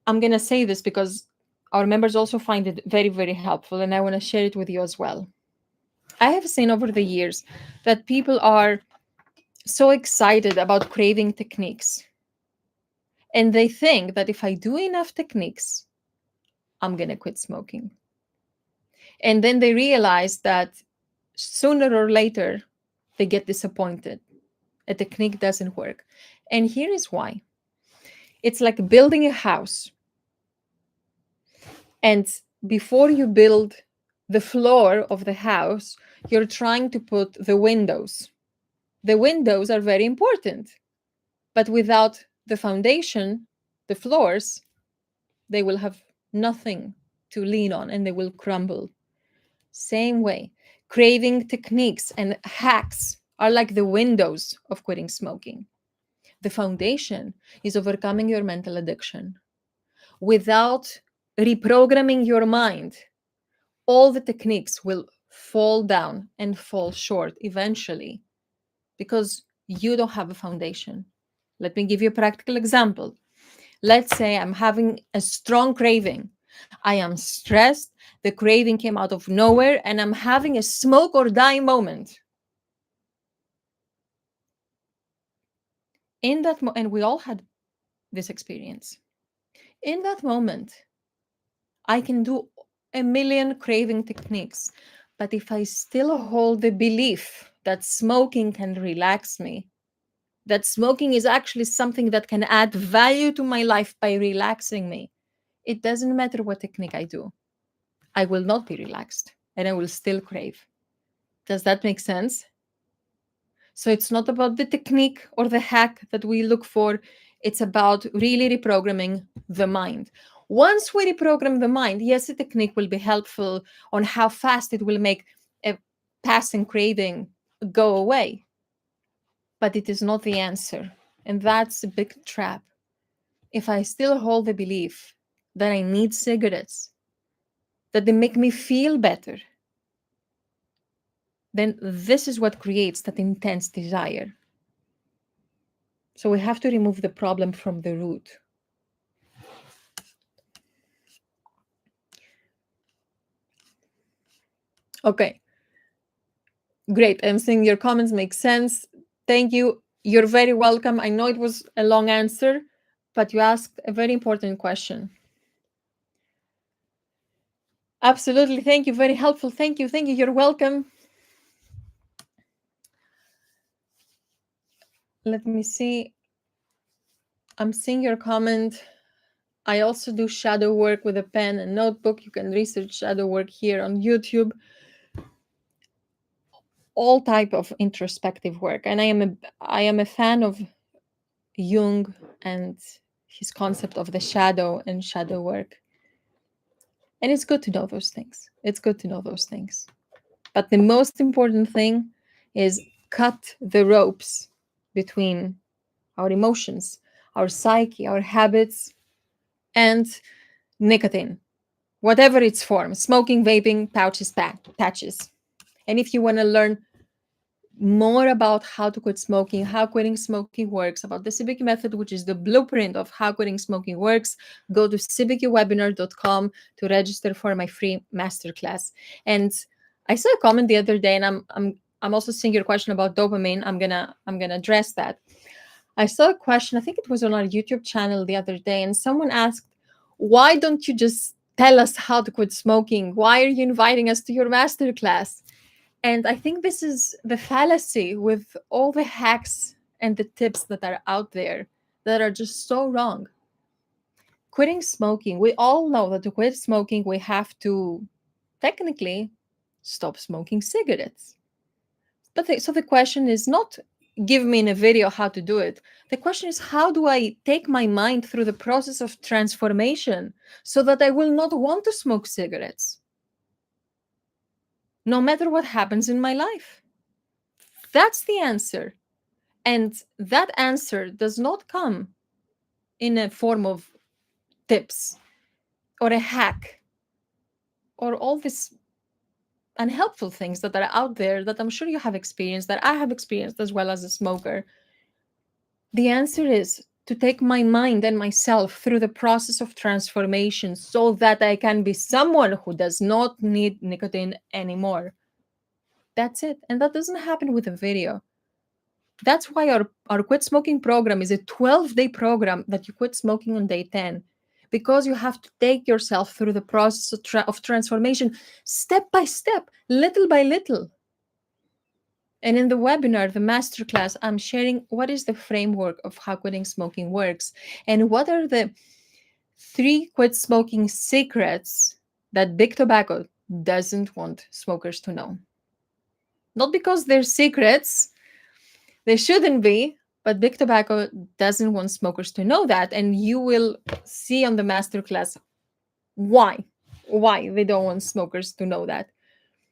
I'm going to say this because our members also find it very, very helpful, and I want to share it with you as well. I have seen over the years that people are so excited about craving techniques, and they think that if I do enough techniques, I'm going to quit smoking. And then they realize that sooner or later, they get disappointed. A technique doesn't work. And here is why. It's like building a house. And before you build the floor of the house, you're trying to put the windows. The windows are very important, but without the foundation, the floors, they will have nothing to lean on and they will crumble. Same way, craving techniques and hacks are like the windows of quitting smoking. The foundation is overcoming your mental addiction. Without reprogramming your mind, all the techniques will fall down and fall short eventually because you don't have a foundation. Let me give you a practical example. Let's say I'm having a strong craving. I am stressed. The craving came out of nowhere, and I'm having a smoke or die moment. And we all had this experience. In that moment, I can do a million craving techniques. But if I still hold the belief that smoking can relax me, that smoking is actually something that can add value to my life by relaxing me, it doesn't matter what technique I do. I will not be relaxed and I will still crave. Does that make sense? So it's not about the technique or the hack that we look for. It's about really reprogramming the mind. Once we reprogram the mind, yes, the technique will be helpful on how fast it will make a passing craving go away. But it is not the answer. And that's a big trap. If I still hold the belief that I need cigarettes, that they make me feel better, then this is what creates that intense desire. So we have to remove the problem from the root. Okay, great. I'm seeing your comments make sense. Thank you. You're very welcome. I know it was a long answer, but you asked a very important question. Absolutely. Thank you. Very helpful. Thank you. Thank you. You're welcome. Let me see. I'm seeing your comment. I also do shadow work with a pen and notebook. You can research shadow work here on YouTube. All type of introspective work. And I am a fan of Jung and his concept of the shadow and shadow work. And it's good to know those things. It's good to know those things. But the most important thing is cut the ropes between our emotions, our psyche, our habits, and nicotine, whatever its form, smoking, vaping, pouches, patches. And if you want to learn more about how to quit smoking, how quitting smoking works, about the CBQ method, which is the blueprint of how quitting smoking works, go to cbqwebinar.com to register for my free masterclass. And I saw a comment the other day, and I'm also seeing your question about dopamine. I'm gonna address that. I saw a question, I think it was on our YouTube channel the other day, and someone asked, why don't you just tell us how to quit smoking? Why are you inviting us to your masterclass? And I think this is the fallacy with all the hacks and the tips that are out there that are just so wrong. Quitting smoking, we all know that to quit smoking, we have to technically stop smoking cigarettes. But so the question is not give me in a video how to do it. The question is, how do I take my mind through the process of transformation so that I will not want to smoke cigarettes, no matter what happens in my life? That's the answer. And that answer does not come in a form of tips or a hack or all these unhelpful things that are out there that I'm sure you have experienced, that I have experienced as well as a smoker. The answer is to take my mind and myself through the process of transformation so that I can be someone who does not need nicotine anymore. That's it. And that doesn't happen with a video. That's why our quit smoking program is a 12-day program that you quit smoking on day 10, because you have to take yourself through the process of transformation step by step, little by little. And in the webinar, the masterclass, I'm sharing what is the framework of how quitting smoking works and what are the 3 quit smoking secrets that big tobacco doesn't want smokers to know. Not because they're secrets, they shouldn't be, but big tobacco doesn't want smokers to know that. And you will see on the masterclass why they don't want smokers to know that.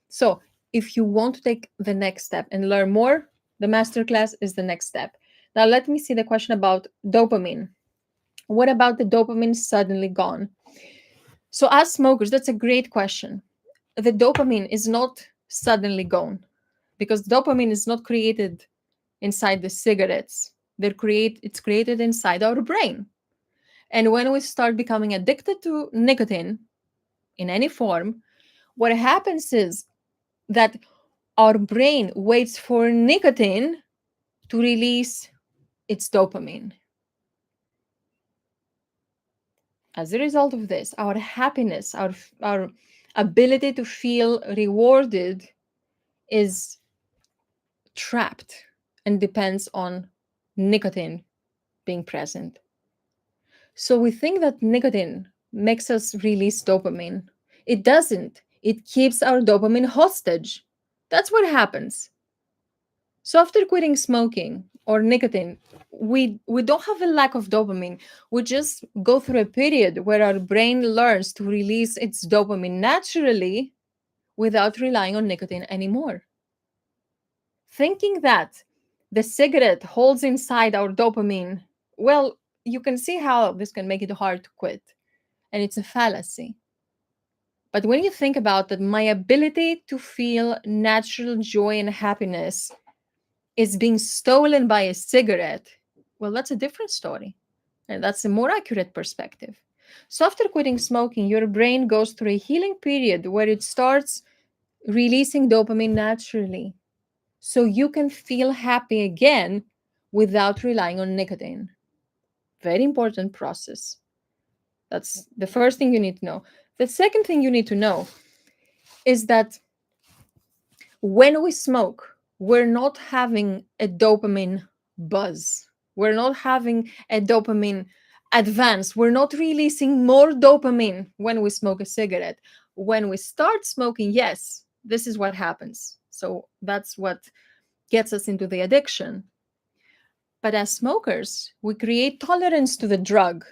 So if you want to take the next step and learn more, the masterclass is the next step. Now, let me see the question about dopamine. What about the dopamine suddenly gone? So, as smokers, that's a great question. The dopamine is not suddenly gone because dopamine is not created inside the cigarettes. It's created inside our brain. And when we start becoming addicted to nicotine in any form, what happens is that our brain waits for nicotine to release its dopamine. As a result of this, our happiness, our ability to feel rewarded is trapped and depends on nicotine being present. So we think that nicotine makes us release dopamine. It doesn't. It keeps our dopamine hostage. That's what happens. So after quitting smoking or nicotine, we don't have a lack of dopamine. We just go through a period where our brain learns to release its dopamine naturally without relying on nicotine anymore. Thinking that the cigarette holds inside our dopamine, well, you can see how this can make it hard to quit. And it's a fallacy. But when you think about that, my ability to feel natural joy and happiness is being stolen by a cigarette, well, that's a different story. And that's a more accurate perspective. So after quitting smoking, your brain goes through a healing period where it starts releasing dopamine naturally. So you can feel happy again without relying on nicotine. Very important process. That's the first thing you need to know. The second thing you need to know is that when we smoke, we're not having a dopamine buzz. We're not having a dopamine advance. We're not releasing more dopamine when we smoke a cigarette. When we start smoking, yes, this is what happens. So that's what gets us into the addiction. But as smokers, we create tolerance to the drug,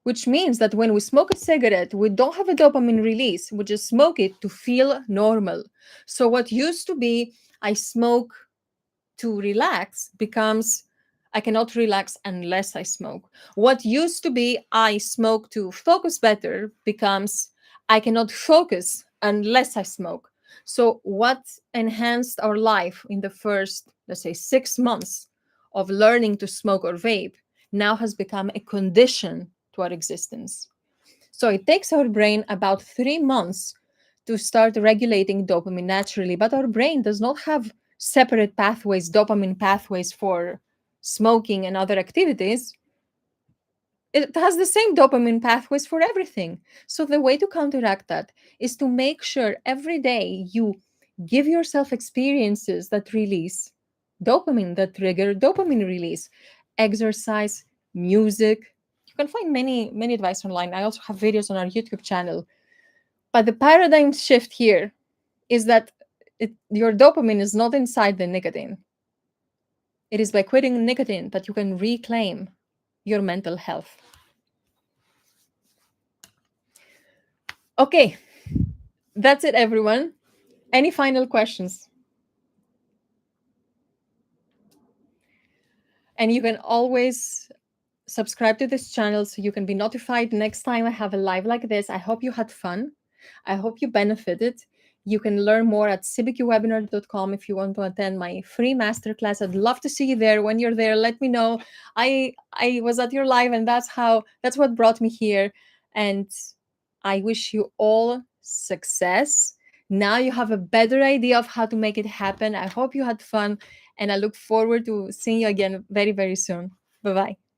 which means that when we smoke a cigarette, we don't have a dopamine release. We just smoke it to feel normal. So what used to be, I smoke to relax, becomes, I cannot relax unless I smoke. What used to be, I smoke to focus better, becomes, I cannot focus unless I smoke. So what enhanced our life in the first, let's say, 6 months of learning to smoke or vape now has become a condition to our existence. So it takes our brain about 3 months to start regulating dopamine naturally, but our brain does not have separate pathways, dopamine pathways for smoking and other activities. It has the same dopamine pathways for everything. So the way to counteract that is to make sure every day you give yourself experiences that release dopamine, that trigger dopamine release. Exercise, music. You can find many advice online. I also have videos on our YouTube channel. But the paradigm shift here is that your dopamine is not inside the nicotine. It is by quitting nicotine that you can reclaim your mental health. Okay, that's it, everyone. Any final questions? And you can always subscribe to this channel so you can be notified next time I have a live like this. I hope you had fun. I hope you benefited. You can learn more at cibicuwebinar.com if you want to attend my free masterclass. I'd love to see you there. When you're there, let me know. I was at your live, and that's what brought me here. And I wish you all success. Now you have a better idea of how to make it happen. I hope you had fun, and I look forward to seeing you again very, very soon. Bye bye.